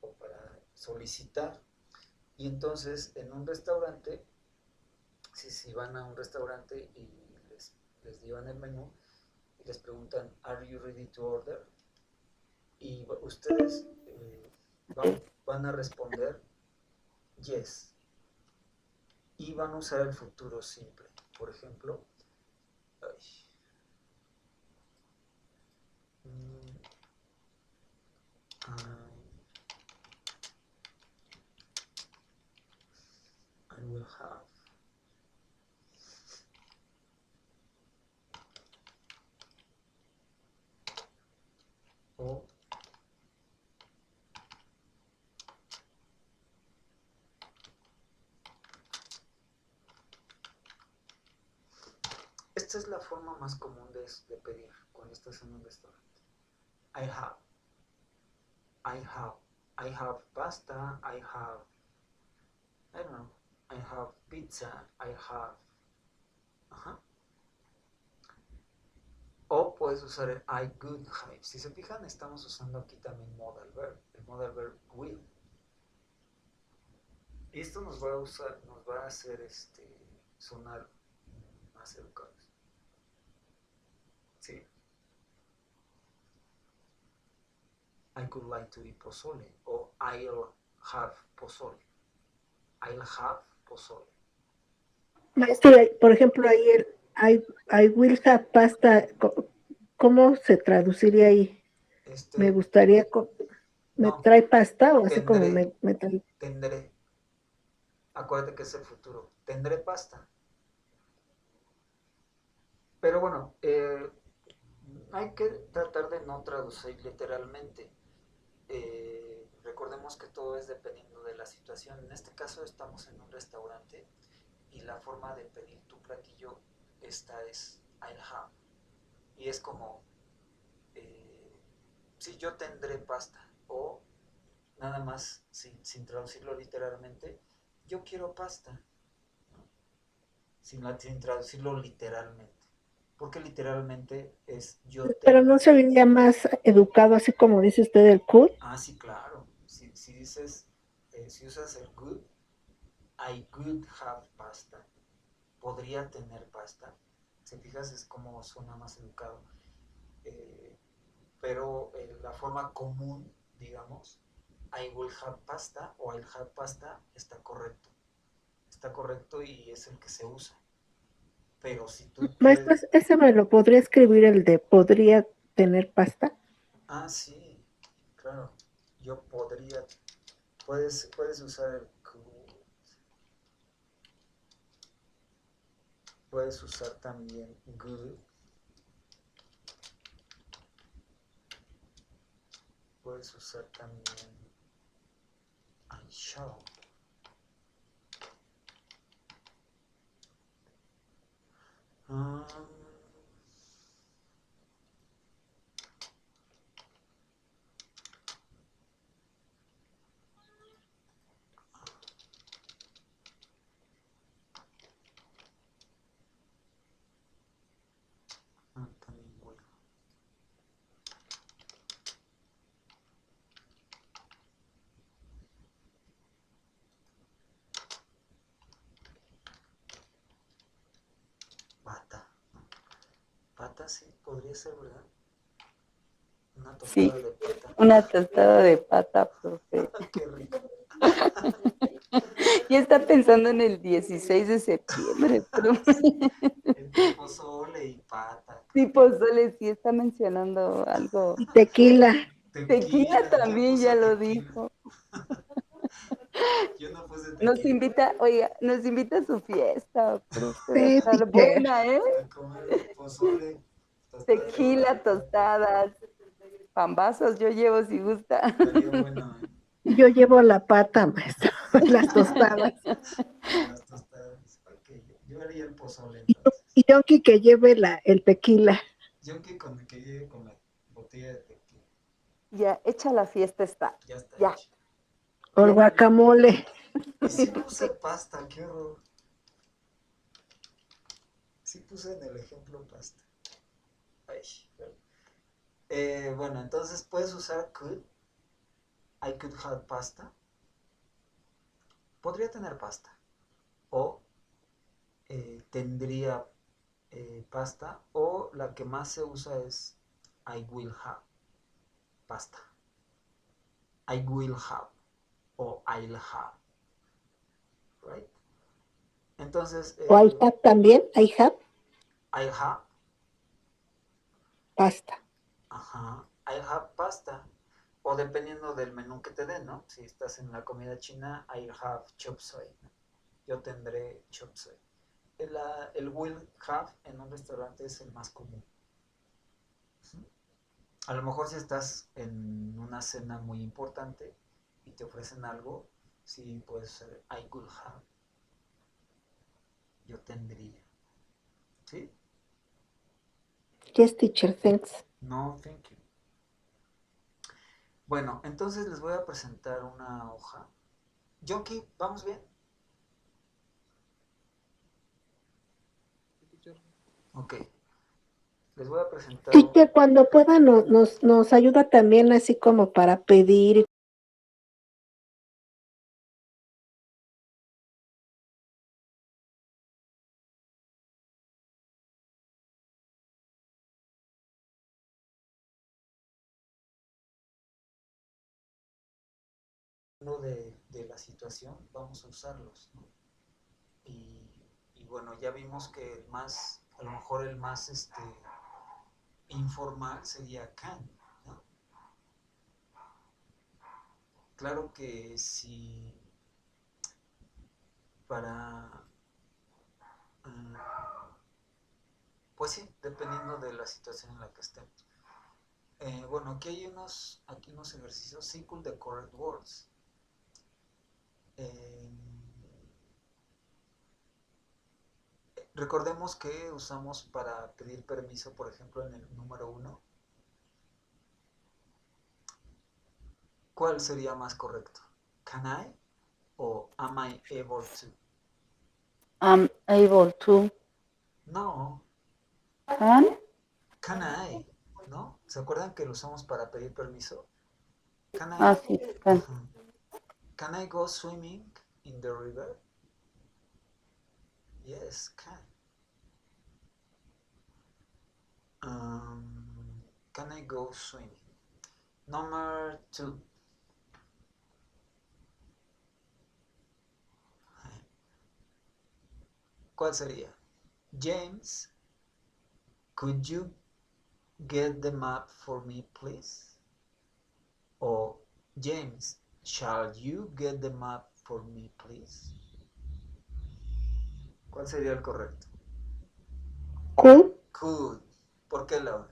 o para solicitar. Y entonces en un restaurante, si van a un restaurante y les llevan el menú y les preguntan, ¿Are you ready to order? Y ustedes van a responder, yes. Y van a usar el futuro simple. Por ejemplo, ay, I will have. O esta es la forma más común de pedir cuando estás en un restaurante. I have, I have pasta, I don't know, I have pizza, I have, ajá. O puedes usar el I could have. Si se fijan, estamos usando aquí también modal verb, el modal verb will. Y esto nos va a hacer sonar más educados. Sí. I could like to eat pozole. O I'll have pozole. I'll have pozole.
Maestro, por ejemplo, ahí el I will have pasta, ¿cómo se traduciría ahí? Me gustaría, ¿me
No,
trae pasta o así como
tendré,
me trae?
tendré. Acuérdate que es el futuro. Tendré pasta. Pero bueno, hay que tratar de no traducir literalmente. Recordemos que todo es dependiendo de la situación. En este caso estamos en un restaurante y la forma de pedir tu platillo, esta es I'll have. Y es como, si yo tendré pasta, o nada más sin traducirlo literalmente, yo quiero pasta, ¿no? sin traducirlo literalmente. Porque literalmente es yo
Pero
tengo.
no se vería más educado, así como dice usted el could.
Ah, sí, claro. Si dices, si usas el could, I could have pasta. Podría tener pasta. Si fijas es como suena más educado. Pero la forma común, digamos, I will have pasta o I'll have pasta está correcto. Está correcto y es el que se usa. Pero si tú
Maestro,
puedes...
ese me lo podría escribir el de podría tener pasta.
Ah, sí, claro. Yo podría... Puedes usar el could. Puedes usar también good. Puedes usar también I shall. Um, también will. Pata. Pata sí, podría ser, ¿verdad? Una
Sí,
tostada de pata.
una tostada de pata, profe.
Qué rico.
Ya está pensando en el 16 de septiembre, profe.
Entre pozole y pata.
Sí, pozole, sí está mencionando algo.
Y tequila.
Tequila
Tequila, ¿quién
también
puso
ya lo
tequila?
dijo.
Yo no puse
Nos
tequila.
invita, oiga, nos invita a su fiesta, profe, va a
Sí,
estar
teacher.
buena, ¿eh?
A comer pozole, tostada de
Tequila,
pata.
tostadas, pambazos, yo llevo si gusta.
Estaría bueno, ¿eh?
Yo llevo la pata, maestro, las tostadas.
Las tostadas. Ok, yo haría el pozole
Y,
entonces.
y Yonki que lleve el tequila.
Yo que llegue con la botella de tequila.
Ya, hecha la fiesta está.
Ya está
Ya,
hecho.
O el
ya.
guacamole.
Y sí puse pasta, qué horror. Sí puse en el ejemplo pasta. Ay, bueno, entonces puedes usar could. I could have pasta. Podría tener pasta. O tendría pasta. O la que más se usa es I will have pasta. I will have. O I'll have. Right? Entonces,
O I have también, I have
I have.
pasta.
Ajá. I have pasta. O dependiendo del menú que te den, ¿no? Si estás en la comida china, I have chop suey, ¿no? Yo tendré chop suey. El will have en un restaurante es el más común. A lo mejor si estás en una cena muy importante y te ofrecen algo, sí puedes ser I could have. Yo tendría. ¿Sí?
Yes, teacher, thanks.
No, thank you. Bueno, entonces les voy a presentar una hoja. Jonky, ¿vamos bien?
Sí, teacher.
Ok. Les voy a presentar
Teacher, cuando pueda nos ayuda también así como para pedir.
uno de la situación, vamos a usarlos, ¿no? Y bueno, ya vimos que el más, a lo mejor el más informal sería can, ¿no? Claro que si para, pues sí, dependiendo de la situación en la que estemos. Bueno, aquí unos ejercicios, circle the correct words. Eh, recordemos que usamos para pedir permiso, por ejemplo, en el número 1. ¿Cuál sería más correcto? ¿Can I o am I able to?
I'm able to.
No,
Can?
can I, ¿no? ¿Se acuerdan que lo usamos para pedir permiso? Can I,
Sí, can.
can I go swimming in the river? Yes, can. Can I go swimming? Number 2. ¿Cuál sería? James, could you get the map for me, please? O James, shall you get the map for me, please? ¿Cuál sería el correcto?
Cool,
Could. ¿Por qué, Laura?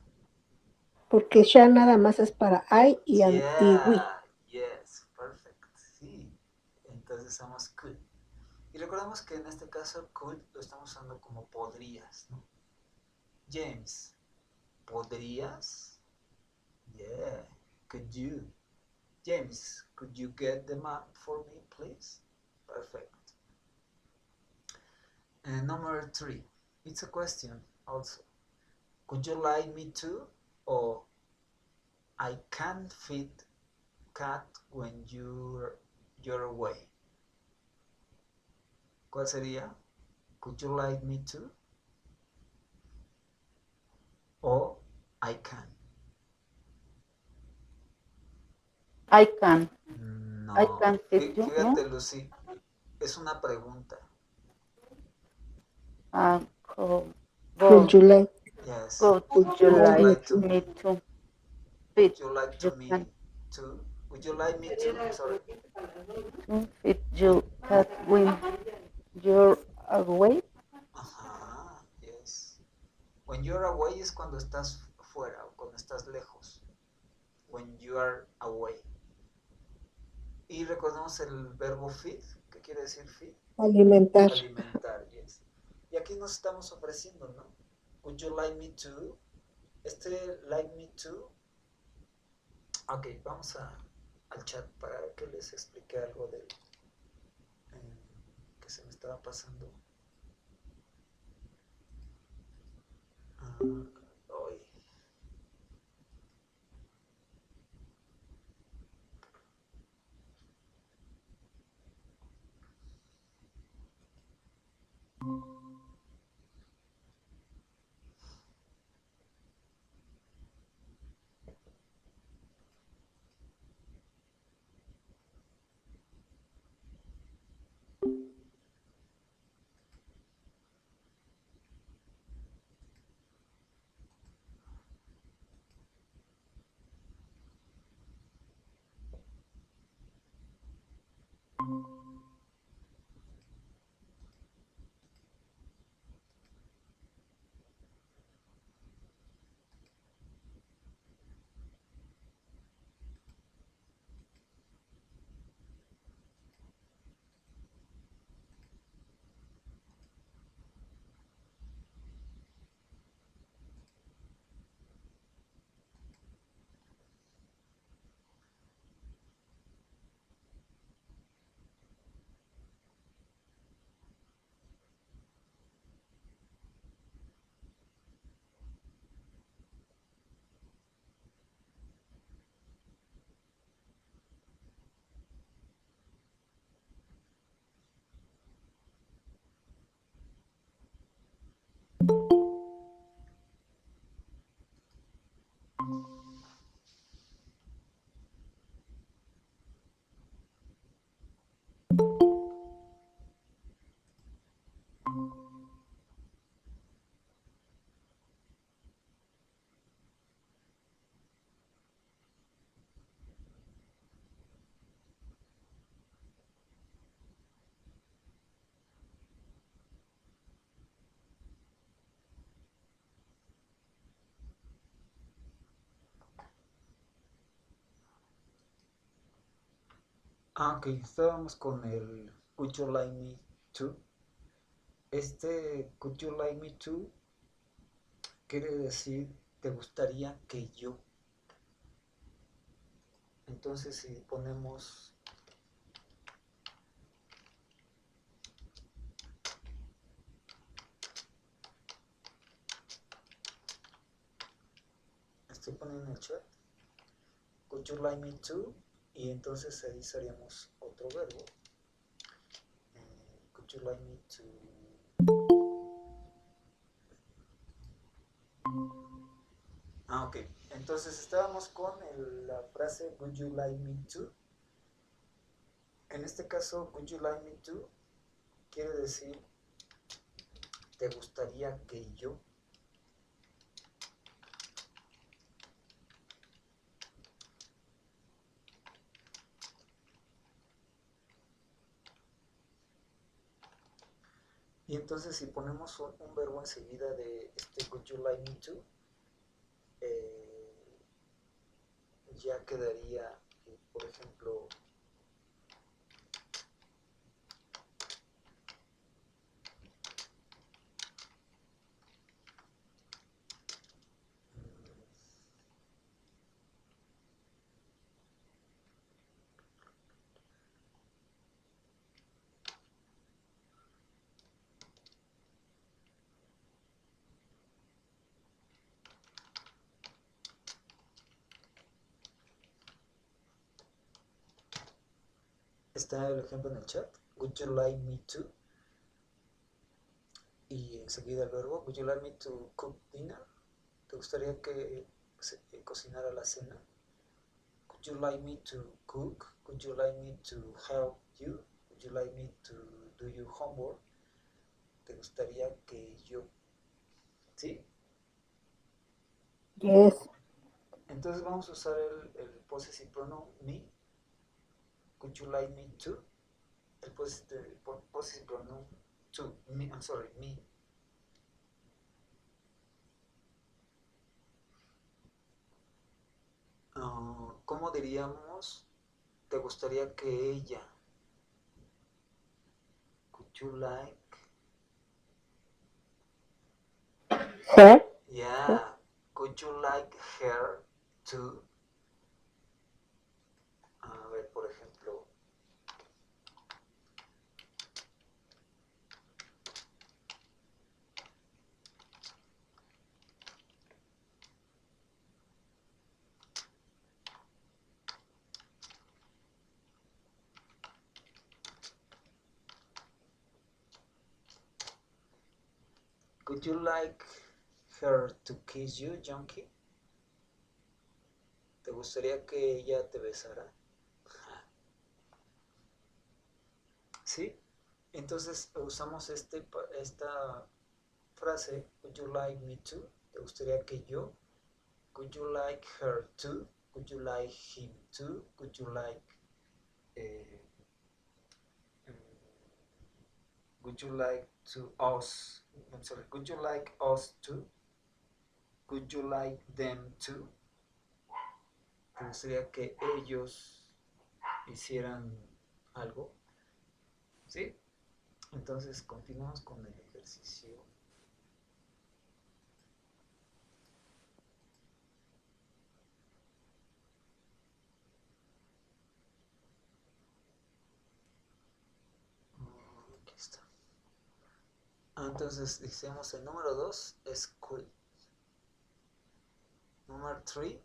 porque ya nada más es para I y we.
Yeah, yes, perfect. Sí. Entonces usamos could. Y recordemos que en este caso could lo estamos usando como podrías, ¿no? James, ¿podrías? Yeah. Could you? James, could you get the map for me, please? Perfect. And number 3. It's a question also. Could you like me to? Or I can't fit cat when you're away. ¿Cuál sería? Could you like me to? O I can.
I can. I
No.
can fit you,
Fíjate,
¿no?
Lucy, es una pregunta.
Go,
Would you like,
Yes.
go.
would
Would
you
you
Would you
like me
like
like to
to?
me
me?
to
Would
fit?
you like to
You
me
can
to? Would you like me to? Sorry.
to fit you cat when you're away.
Ajá, yes. When you're away es cuando estás fuera o cuando estás lejos. When you are away. Y recordemos el verbo feed. ¿Qué quiere decir feed?
Alimentar.
Alimentar, yes. Y aquí nos estamos ofreciendo, ¿no? Would you like me to? Like me to. Ok, vamos al chat para que les explique algo de que se me estaba pasando. Hoy. Ok, estábamos con el Would you like me to? Could you like me to quiere decir te gustaría que yo. Entonces si ponemos estoy poniendo en el chat Would you like me to, y entonces ahí usaríamos otro verbo. Would you like me to ok, entonces estábamos con la frase Would you like me to. En este caso Would you like me to quiere decir te gustaría que yo. Y entonces si ponemos un verbo enseguida de Would you like me to, ya quedaría, por ejemplo, está el ejemplo en el chat, Would you like me to, y enseguida el verbo, Would you like me to cook dinner, ¿te gustaría que cocinara la cena? Would you like me to cook? Would you like me to help you? Would you like me to do your homework? ¿Te gustaría que yo? ¿Sí?
Yes.
Entonces vamos a usar el possessive pronoun me. Would you like me to? El possessive pronoun to. Me, I'm sorry, me. ¿Cómo diríamos? ¿Te gustaría que ella? Could you like?
Her.
Yeah. Could you like her to? A ver, por ejemplo. Could you like her to kiss you, Junkie? ¿Te gustaría que ella te besara? ¿Sí? Entonces usamos esta frase, would you like me to? ¿Te gustaría que yo? Could you like her to? Could you like him to? Could you like would you like to us? I'm sorry, could you like us to? Could you like them to? ¿Te gustaría que ellos hicieran algo? ¿Sí? Entonces continuamos con el ejercicio. Aquí está. Entonces decimos el número 2 es cool. Número 3,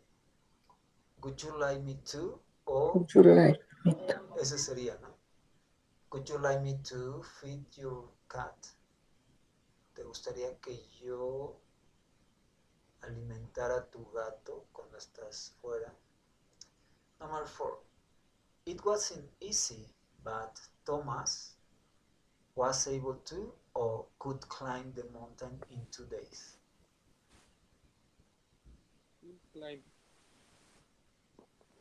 would you like me to? O
Would you like me to?
ese sería, ¿no? Would you like me to feed your cat? ¿Te gustaría que yo alimentara a tu gato cuando estás fuera? Number 4, it wasn't easy, but Thomas was able to or could climb the mountain in 2 days.
Climb.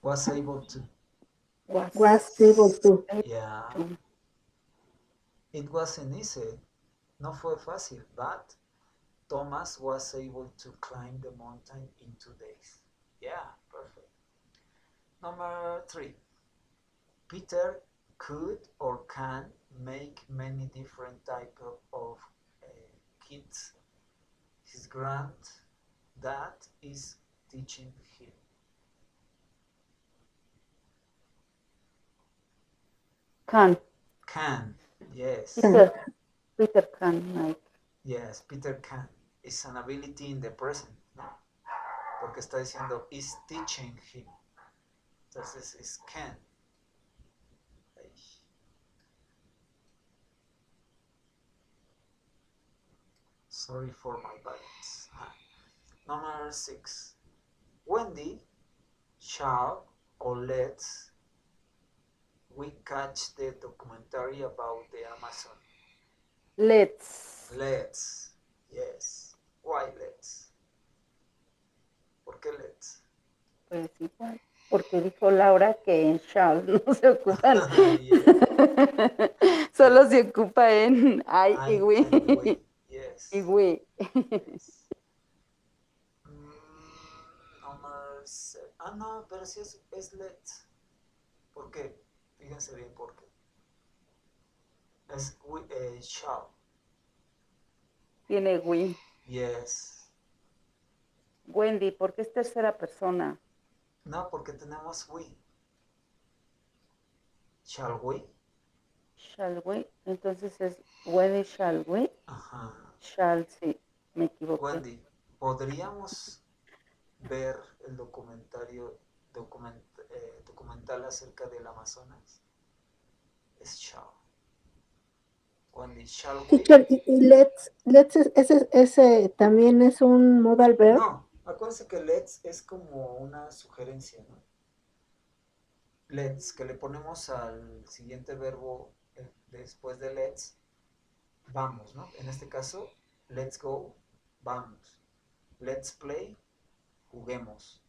Was able to.
Was able to.
Yeah. It wasn't easy. No fue fácil, but Thomas was able to climb the mountain in 2 days. Yeah, perfect. Number 3. Peter could or can make many different type of kids. His granddad is teaching him.
Can.
Can, yes.
Peter can, Mike.
Yes, Peter can. Is an ability in the present, ¿no? Porque está diciendo is teaching him. Entonces es can. Ahí. Sorry for my balance. Number 6. Wendy, shall or let's we catch the documentary about the Amazon?
Let's.
Let's. Yes. Why let's? ¿Por qué let's?
Pues igual, porque dijo Laura que en shall no se ocupan.
Yes.
Solo se ocupa en I y
I
we.
and we. Yes.
Y we.
Yes. Number 7. Ah, no, pero sí es let's. ¿Por qué? Fíjense bien por qué. Es we, shall.
Tiene we.
Yes.
Wendy, ¿por qué es tercera persona?
No, porque tenemos we. Shall we?
Shall we. Entonces es Wendy, shall we.
Ajá.
Shall, sí, me equivoqué.
Wendy, ¿podríamos ver el documental acerca del Amazonas? Es shall. Wendy, shall we?
Teacher, y let's ese también es un modal verb.
No, acuérdense que let's es como una sugerencia, ¿no? Let's, que le ponemos al siguiente verbo después de let's, vamos, ¿no? En este caso, let's go, vamos. Let's play, juguemos.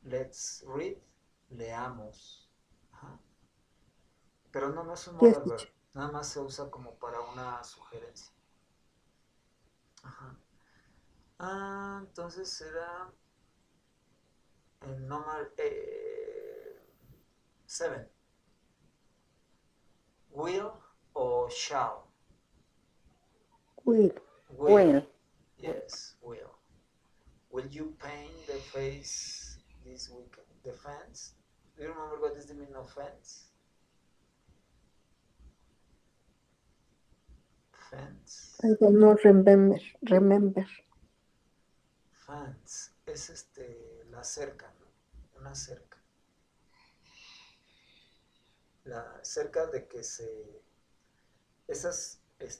Let's read, leamos. Ajá. Pero no es un modal verb, nada más se usa como para una sugerencia. Ajá. Entonces será el número 7. Will o shall?
Will.
Will.
Yes, will. Will you paint the face this weekend? The fence? Do you remember what is the meaning of fence? Fence.
I don't know, remember.
Fence. Es la cerca, ¿no? Una cerca. La cerca de que esas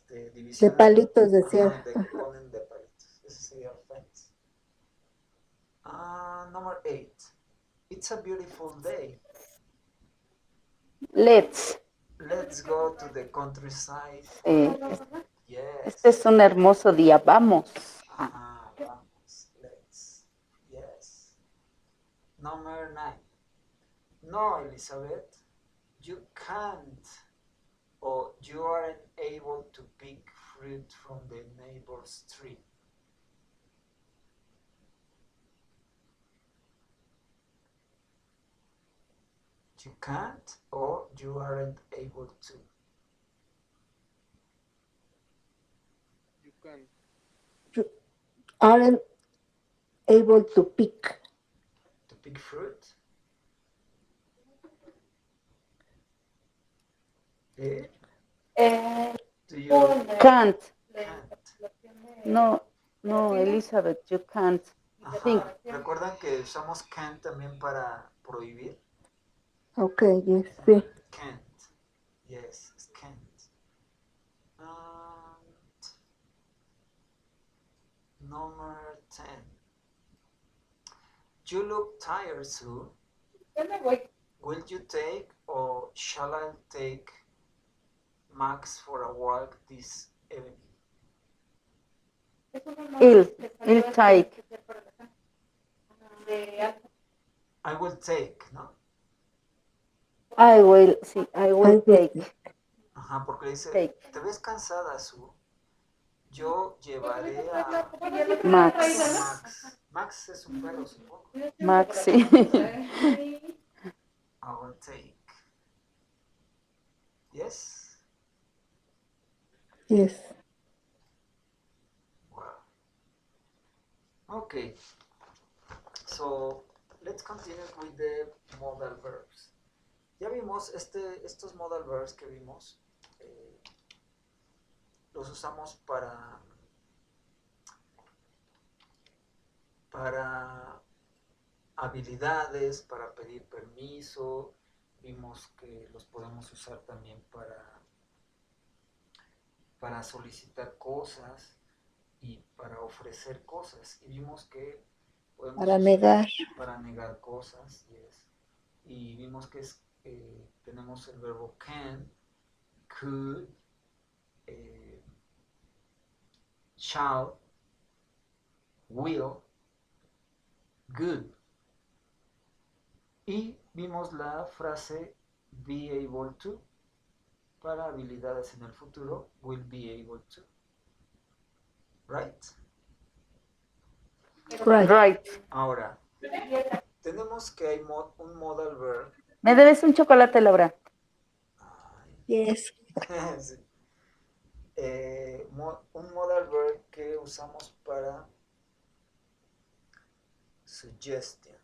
divisiones
De palitos, decía.
de que ponen de palitos. Ese sería fence. Number 8. It's a beautiful day.
Let's.
Let's go to the countryside. Yes.
Este es un hermoso día. Vamos.
Vamos. Let's. Yes. Number 9. No, Elizabeth, you can't, or you aren't able to pick fruit from the neighbor's tree. You can't, or you aren't able to.
You can.
You aren't able to pick.
To pick fruit? Do you
Can't.
can't?
No, Elizabeth, you can't. Think.
Ajá. ¿Recuerdan que usamos can't también para prohibir?
Ok, yes, sí.
Can't. Yes, it's can't. Number 10. You look tired, Sue. Will you take or shall I take Max for a walk this evening?
I'll take.
I will take, ¿no?
I will, sí, I will take.
Ajá, porque dice,
Take.
¿te ves cansada, Sue? Yo llevaré a
Max.
Max. Max es un perro, supongo.
Max, sí.
I will take. Yes?
Yes.
Wow. Okay. So, let's continue with the modal verbs. Ya vimos estos modal verbs que vimos, los usamos para habilidades, para pedir permiso. Vimos que los podemos usar también para solicitar cosas y para ofrecer cosas. Y vimos que podemos
Para
usar
negar.
para negar cosas. Yes. Y vimos que tenemos el verbo can, could, shall, will, good. Y vimos la frase be able to para habilidades en el futuro, will be able to. Right?
Right.
Right.
Ahora, tenemos que hay un modal verb.
¿Me debes un chocolate, Laura?
Ay,
Yes.
sí. Un modal verb que usamos para suggestion.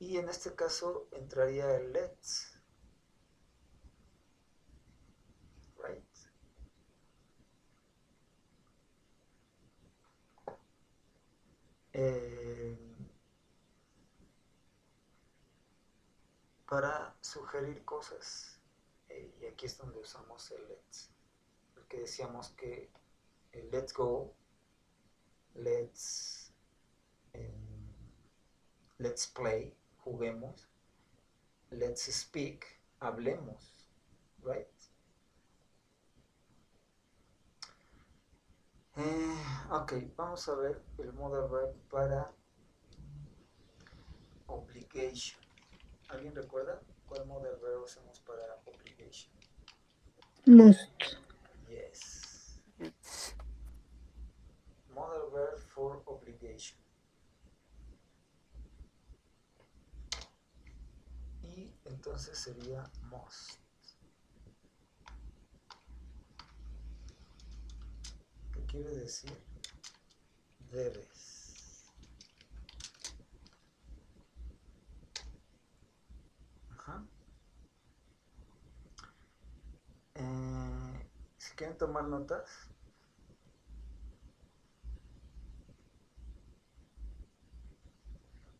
Y en este caso entraría el let's. Right? Para sugerir cosas. Y aquí es donde usamos el let's. Porque decíamos que el let's go, let's play, juguemos, let's speak, hablemos, right? Ok, vamos a ver el modal verb para obligation. ¿Alguien recuerda cuál modal verb usamos para obligation?
Must.
Yes. Modal verb for obligation. Y entonces sería must. ¿Qué quiere decir? Debes. Ajá. Si quieren tomar notas,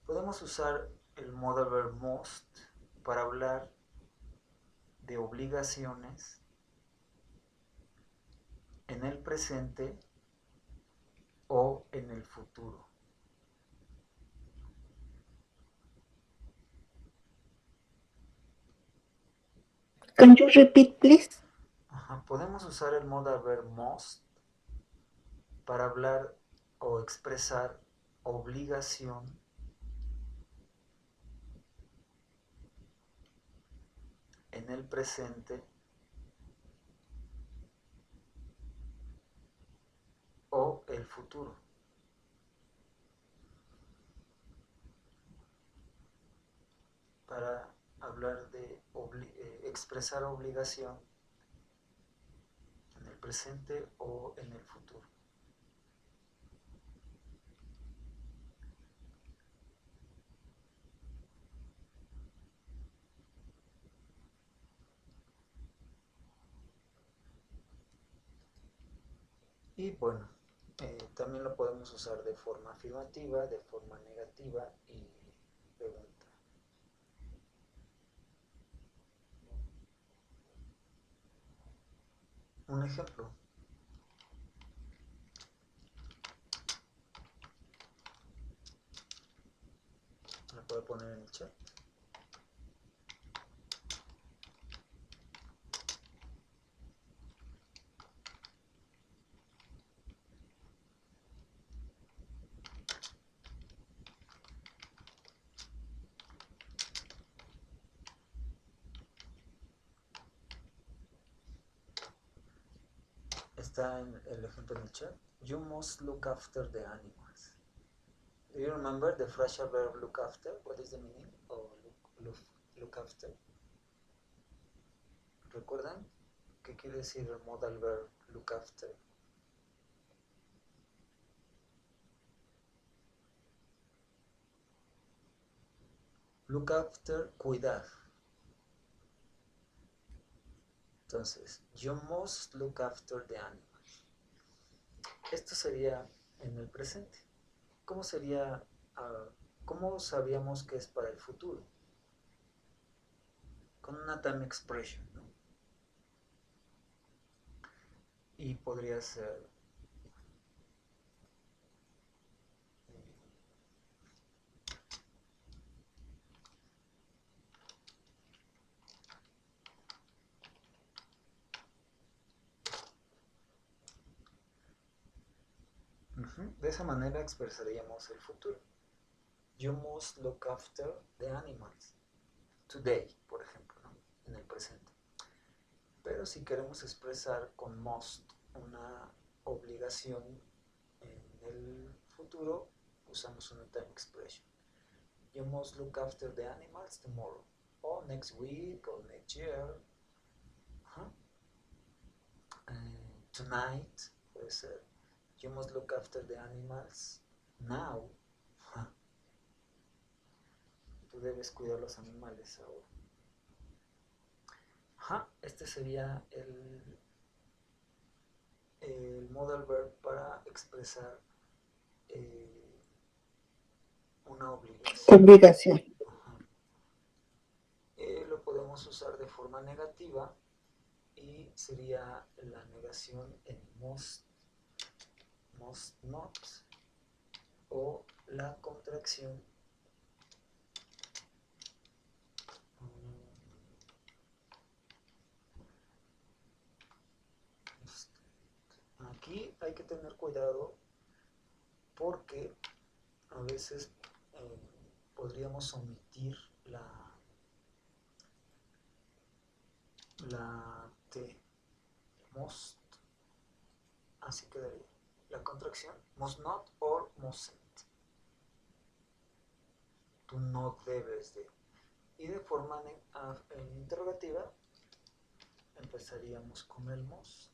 podemos usar el modal verb must para hablar de obligaciones en el presente o en el futuro.
Can you repeat, please?
Ajá. Podemos usar el modal verb must para hablar o expresar obligación en el presente o el futuro. Para hablar de expresar obligación en el presente o en el futuro. Y bueno, también lo podemos usar de forma afirmativa, de forma negativa y pregunta. Un ejemplo. ¿Me puede poner en el chat? Está en el ejemplo en el chat. You must look after the animals. Do you remember the phrasal verb look after? What is the meaning of look after? ¿Recuerdan? ¿Qué quiere decir el modal verb look after? Look after, cuidar. Entonces, you must look after the animals. Esto sería en el presente. ¿Cómo sería, cómo sabríamos que es para el futuro? Con una time expression, ¿no? Y podría ser de esa manera expresaríamos el futuro. You must look after the animals. Today, por ejemplo, ¿no? En el presente. Pero si queremos expresar con must una obligación en el futuro, usamos una time expression. You must look after the animals tomorrow, or next week, or next year. Tonight, puede ser. You must look after the animals now. Tú debes cuidar los animales ahora. Este sería el modal verb para expresar una obligación.
Obligación.
Lo podemos usar de forma negativa y sería la negación en must not, o la contracción aquí hay que tener cuidado porque a veces podríamos omitir la T, must, así quedaría la contracción must not or mustn't. Tú no debes de. Y de forma interrogativa empezaríamos con el must.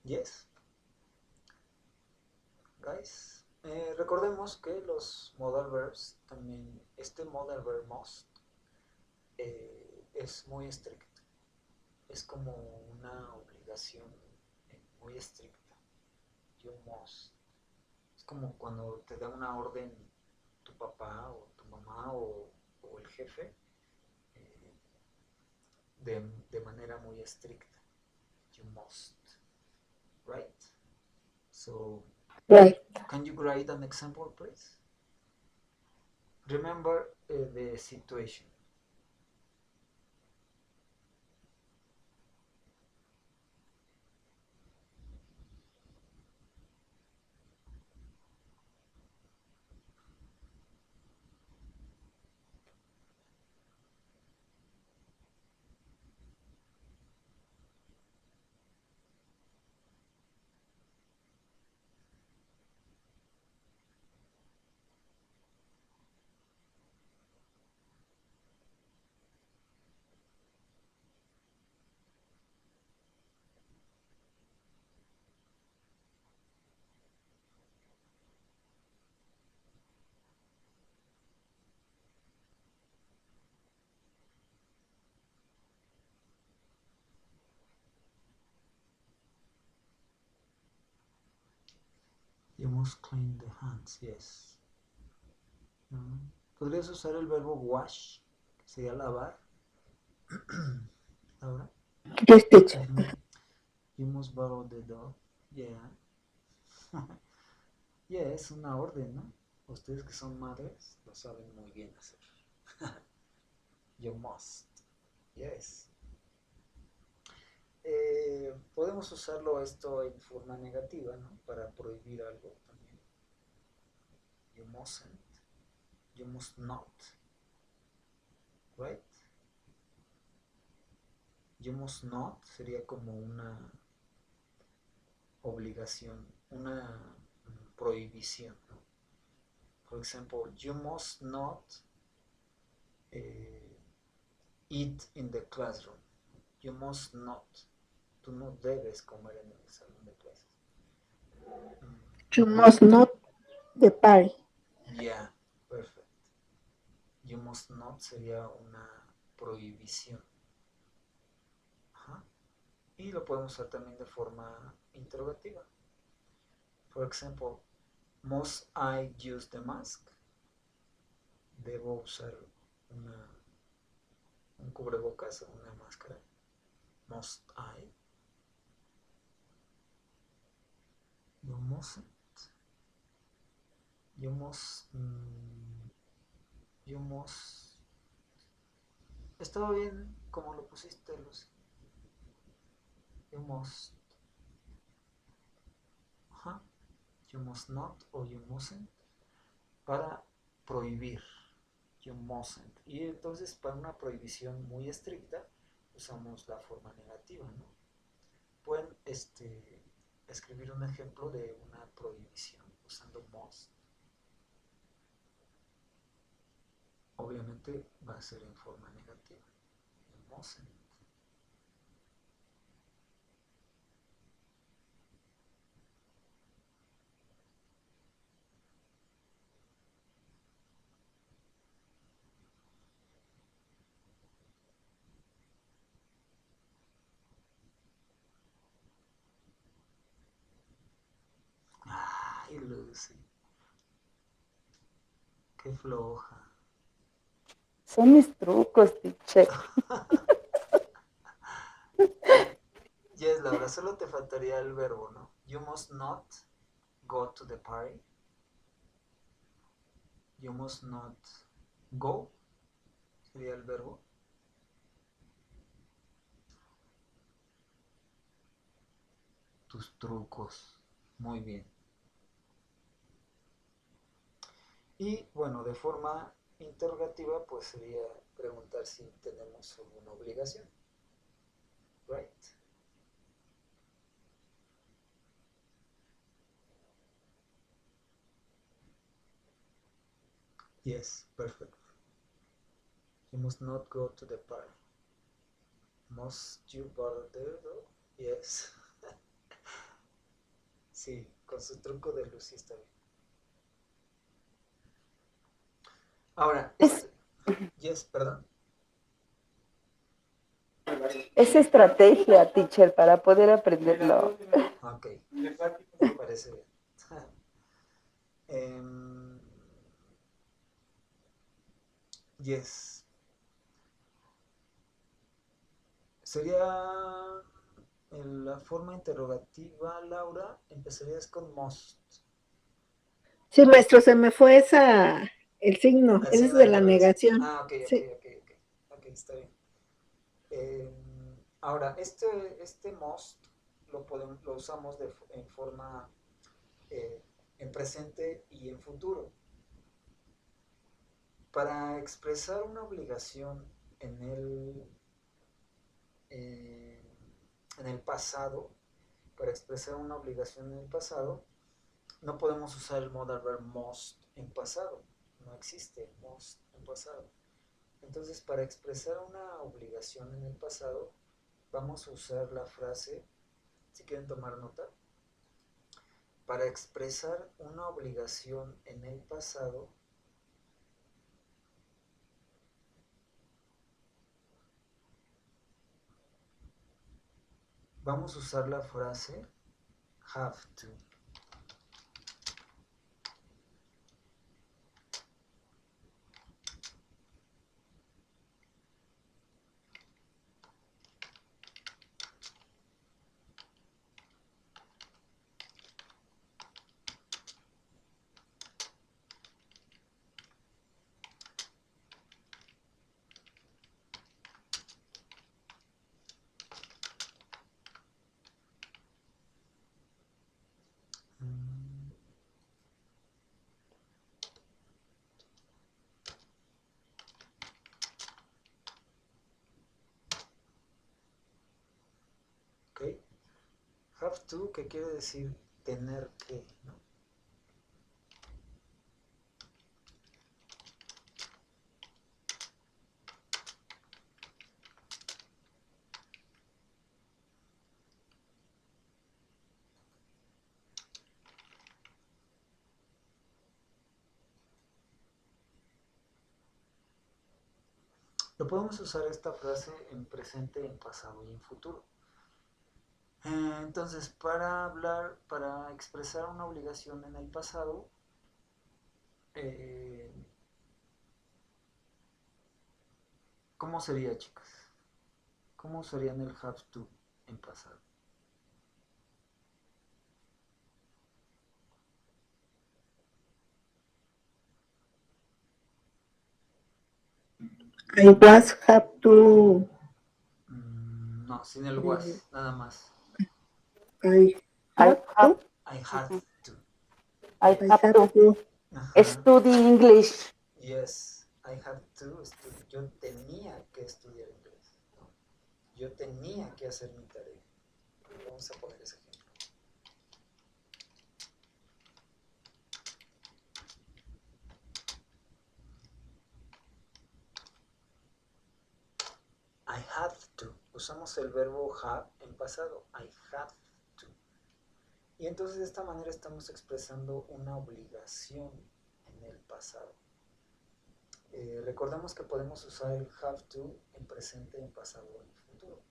Yes. Guys, recordemos que los modal verbs también, este modal verb must es muy estricto, es como una obligación muy estricta. You must, es como cuando te da una orden tu papá o tu mamá o el jefe de manera muy estricta. You must, right? So
Right.
can you write an example, please? Remember the situation. You must clean the hands, yes. ¿Podrías usar el verbo wash, que sería lavar? Ahora.
Yes, teacher.
You must borrow the dog. Yeah. Yeah, es una orden, ¿no? Ustedes que son madres lo saben muy bien hacer. You must. Yes. Podemos usarlo esto en forma negativa, ¿no? Para prohibir algo también. you mustn't, you must not, right? You must not sería como una obligación, una prohibición, ¿no? For example, you must not eat in the classroom. You must not. Tú no debes comer en el salón de clases.
You must not the party.
Yeah, perfect. You must not sería una prohibición. Ajá. Y lo podemos usar también de forma interrogativa. For example, must I use the mask? Debo usar un cubrebocas o una máscara. Must I? You mustn't. You must. You must. Estaba bien como lo pusiste, Lucy. You must. Ajá. You must not o you mustn't. Para prohibir. You mustn't. Y entonces para una prohibición muy estricta usamos la forma negativa, ¿no? Pueden escribir un ejemplo de una prohibición usando must. Obviamente va a ser en forma negativa. You mustn't. Ay, Lucy. Qué floja.
Son mis trucos, teacher.
Yes, Laura, solo te faltaría el verbo, ¿no? You must not go to the party. You must not go. Sería el verbo. Tus trucos. Muy bien. Y bueno, de forma interrogativa, pues sería preguntar si tenemos alguna obligación. Right? Yes, perfect. You must not go to the party. Must you bother there though? Yes. Sí, con su truco de Lucy está bien. Ahora, yes, perdón.
Es estrategia, teacher, para poder aprenderlo.
Ok, me parece bien. Yes. Sería en la forma interrogativa, Laura, empezarías con must.
Sí, maestro, se me fue el signo,
El
ese es
signo
de
de
la
interrogación.
negación.
Ah, ok,
Sí.
Ok, está bien. Ahora, este must lo usamos en forma en presente y en futuro. Para expresar una obligación en el pasado, no podemos usar el modal verb must en pasado. No existe el must en pasado. Entonces, para expresar una obligación en el pasado, vamos a usar la frase, si quieren tomar nota, para expresar una obligación en el pasado, vamos a usar la frase have to. have to, que quiere decir tener que, ¿no? Lo podemos usar esta frase en presente, en pasado y en futuro. Entonces, para expresar una obligación en el pasado, ¿cómo sería, chicas? ¿Cómo usarían el have to en pasado?
I was have to.
No, sin el was, nada más.
I
I
have
have,
to.
I had to.
I
I
have
have
to
to.
Ajá.
study English.
Yes, I had to study. Yo tenía que estudiar inglés, ¿no? Yo tenía que hacer mi tarea. Vamos a poner ese ejemplo. I had to. Usamos el verbo have en pasado. I had to. Y entonces de esta manera estamos expresando una obligación en el pasado. Recordemos que podemos usar el have to en presente, en pasado o en futuro.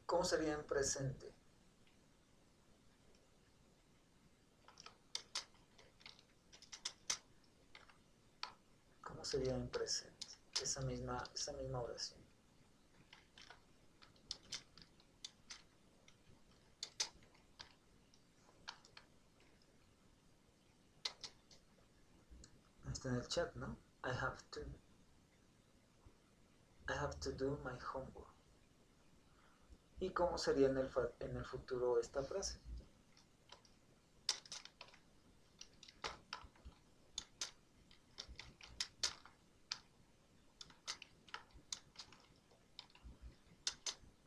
¿Cómo sería en presente? ¿Cómo sería en presente? Esa misma oración. Está en el chat, ¿no? I have to do my homework. ¿Y cómo sería en el futuro esta frase?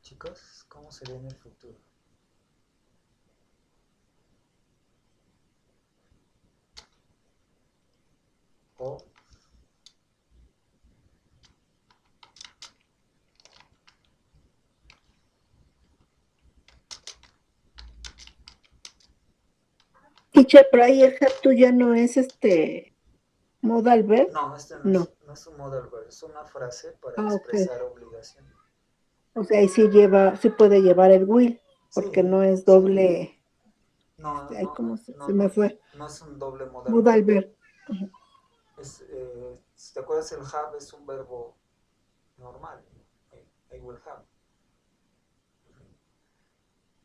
Chicos, ¿cómo sería en el futuro? O
Teacher, pero ahí el have to ya no es modal verb.
no, este
No.
no es un modal verb, es una frase para
Ah, ok.
expresar obligación.
O sea, ahí sí puede llevar el will, porque
Sí,
no es
sí.
doble.
No,
Ahí como
no,
se
no,
me
no,
fue.
no es un doble modal
Modal
verb.
verb.
Si te acuerdas, el have es un verbo normal. I will have.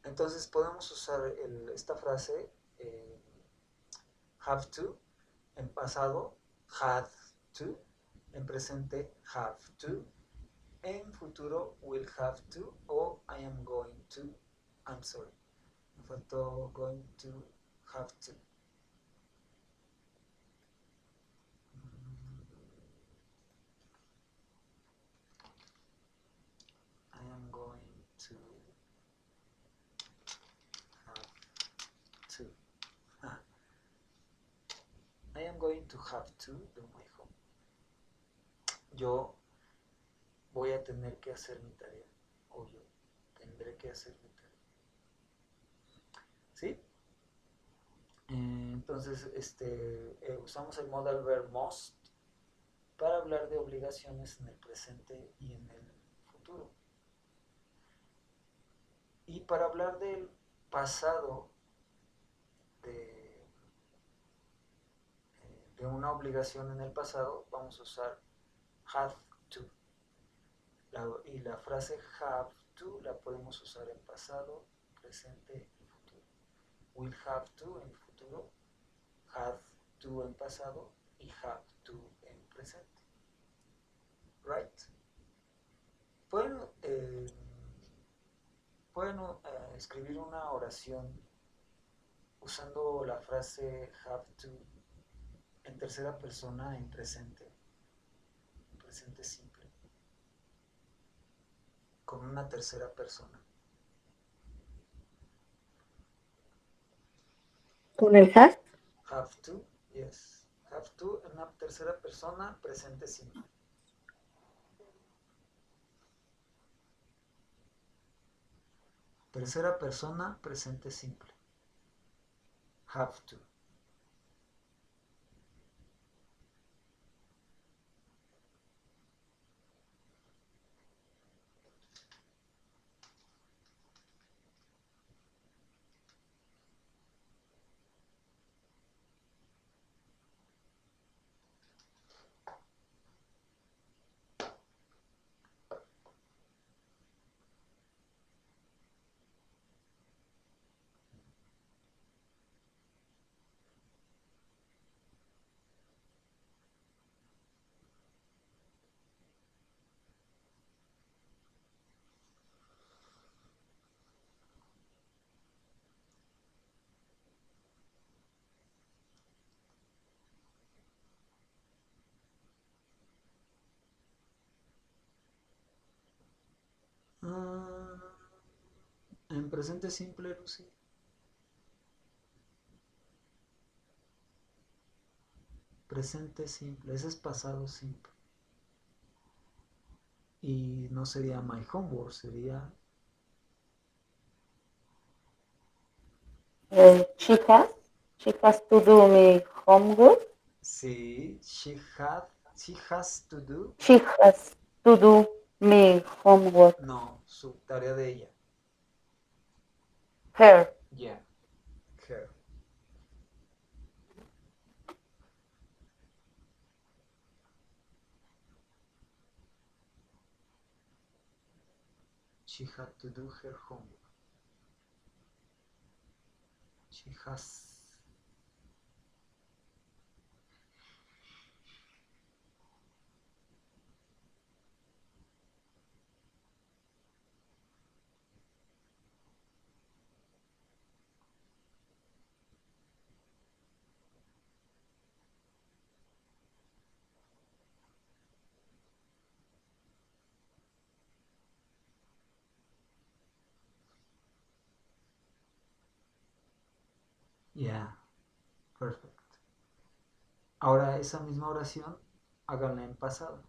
Entonces podemos usar esta frase have to en pasado, had to, en presente, have to, en futuro, will have to o I am going to. I'm sorry, me faltó going to, have to. I am going to have to. Ah. I am going to have to do my home. Yo voy a tener que hacer mi tarea. O yo tendré que hacer mi tarea. ¿Sí? Entonces, usamos el modal verb must para hablar de obligaciones en el presente y en el futuro. Y para hablar del pasado de una obligación en el pasado, vamos a usar have to. Y la frase have to la podemos usar en pasado, presente y futuro. Will have to en futuro, have to en pasado y have to en presente. Right? Pueden escribir una oración usando la frase have to en tercera persona en presente simple, con una tercera persona.
con el has.
Have to, yes. Have to en una tercera persona, presente simple. Tercera persona, presente simple. Have to. En presente simple, Lucy. Presente simple, ese es pasado simple. Y no sería my homework, sería
She has to do my homework.
sí, she has to do.
She has to do my homework.
No, su tarea de ella.
Her.
Yeah, her. She had to do her homework. She has. Yeah, perfect. Ahora esa misma oración, háganla en pasado.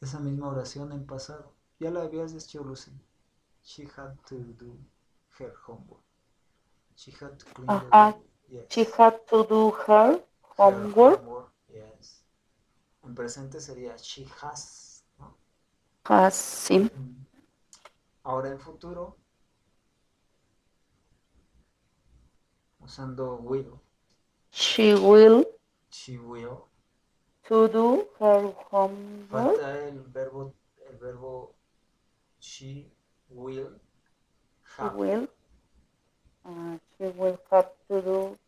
Esa misma oración en pasado. Ya la habías hecho, Lucy. She had to do her homework. She had to clean the
Uh-huh.
room. Yes.
She had to do her homework.
Yes. En presente sería she has, ¿no?
Has, sí.
Ahora en futuro, usando will.
She will
She will.
to do her homework.
Falta el verbo she will have.
She will have to do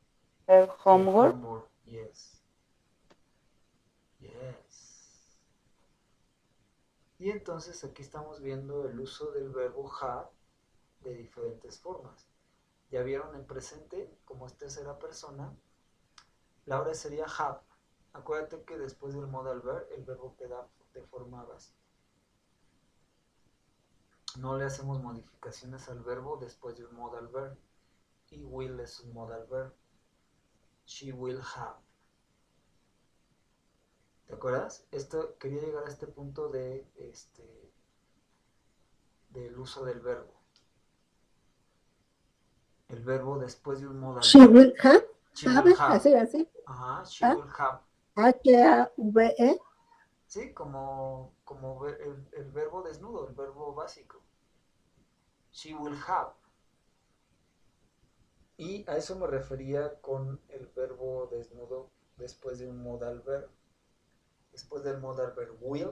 her homework.
Yes. Yes. Y entonces aquí estamos viendo el uso del verbo have de diferentes formas. Ya vieron en presente, como es tercera persona, la hora sería have. Acuérdate que después del modal verb, el verbo queda de forma básica. No le hacemos modificaciones al verbo después de un modal verb. Y will es un modal verb. She will have. ¿Te acuerdas? Quería llegar a este punto del uso del verbo. El verbo después de un modal
She
verb.
will have.
She will have.
Así.
Ajá, she will have.
H-A-V-E.
Sí, como el verbo desnudo, el verbo básico. She will have. Y a eso me refería con el verbo desnudo después de un modal verb. Después del modal verb will,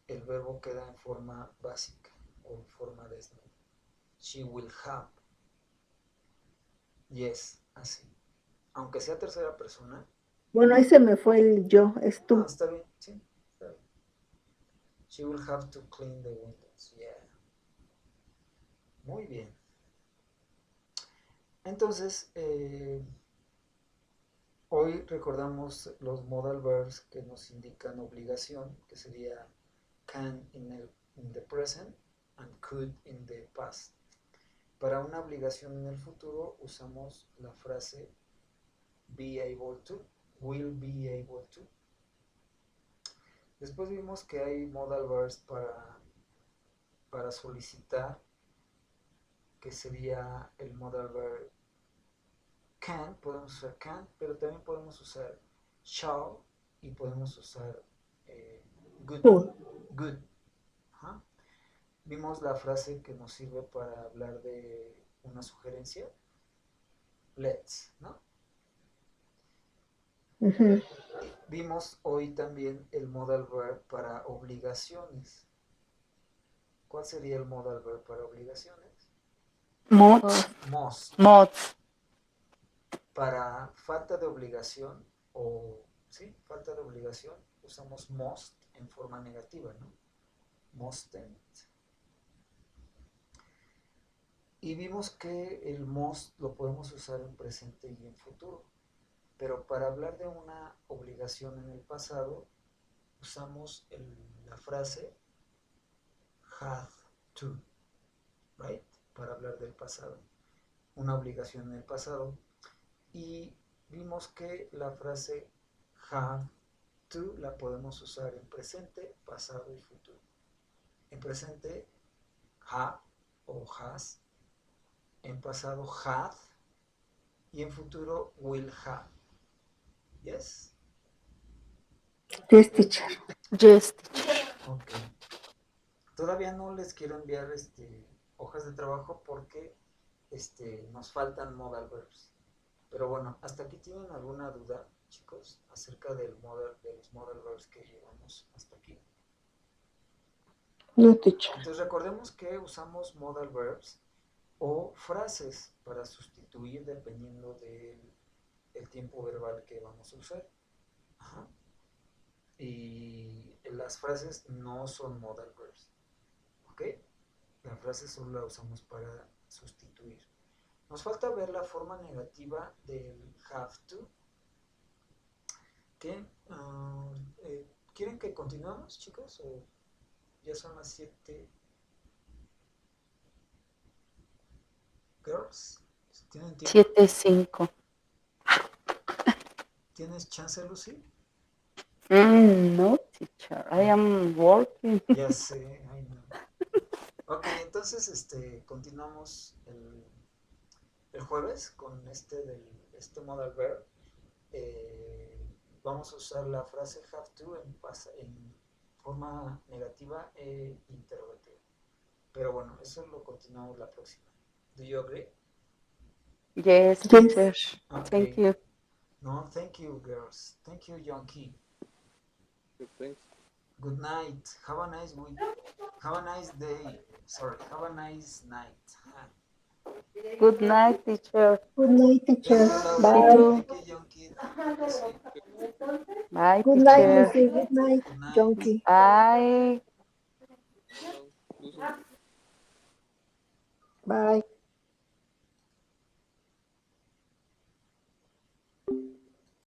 el verbo queda en forma básica o en forma desnuda. She will have. Yes, así. Aunque sea tercera persona.
Bueno, ahí se me fue el yo, es tú.
Está bien, sí, está bien. She will have to clean the windows. Yeah. Muy bien. Entonces, hoy recordamos los modal verbs que nos indican obligación, que sería can in the present and could in the past. Para una obligación en el futuro usamos la frase be able to, will be able to. Después vimos que hay modal verbs para solicitar, que sería el modal verb can, podemos usar can, pero también podemos usar shall y podemos usar good. Good. Ajá. Vimos la frase que nos sirve para hablar de una sugerencia, let's, ¿no?
Ujú.
Vimos hoy también el modal verb para obligaciones. ¿Cuál sería el modal verb para obligaciones?
Must.
Must. Para falta de obligación falta de obligación, usamos must en forma negativa, ¿no? Mustn't. Y vimos que el must lo podemos usar en presente y en futuro. Pero para hablar de una obligación en el pasado, usamos la frase had to, right? Para hablar del pasado. Una obligación en el pasado. Y vimos que la frase have to la podemos usar en presente, pasado y futuro. En presente, have o has. En pasado, had. Y en futuro, will have. Yes?
Yes, teacher.
Yes, teacher.
Ok. Todavía no les quiero enviar hojas de trabajo porque nos faltan modal verbs. Pero bueno, ¿hasta aquí tienen alguna duda, chicos, acerca de los modal verbs que llevamos hasta aquí?
No, teacher.
Entonces recordemos que usamos modal verbs o frases para sustituir dependiendo del tiempo verbal que vamos a usar. Ajá. Y las frases no son modal verbs. ¿Ok? La frase solo la usamos para sustituir. Nos falta ver la forma negativa del have to. ¿Qué? ¿Quieren que continuemos, chicos? ¿O ya son las 7? Girls, ¿tienen tiempo?
7:05.
¿Tienes chance, Lucy?
No, teacher. I am working.
Ya sé, ay no. Ok, entonces continuamos el jueves con este modal verb. Vamos a usar la frase have to en forma negativa e interrogativa. Pero bueno, eso lo continuamos la próxima. Do you agree?
Yes, teacher.
Okay.
Thank you.
No, thank you, girls. Thank you, Yonki.
Thanks.
Good night. Have a nice week. Have a nice day. Sorry, have a nice night.
Good night, teacher.
Good night, teacher.
Thank you,
Bye.
Laura. Thank you, Yonki.
Bye,
Good night,
teacher.
Lucy. Good night,
Good night.
Jonky.
Bye.
Lucy.
Bye.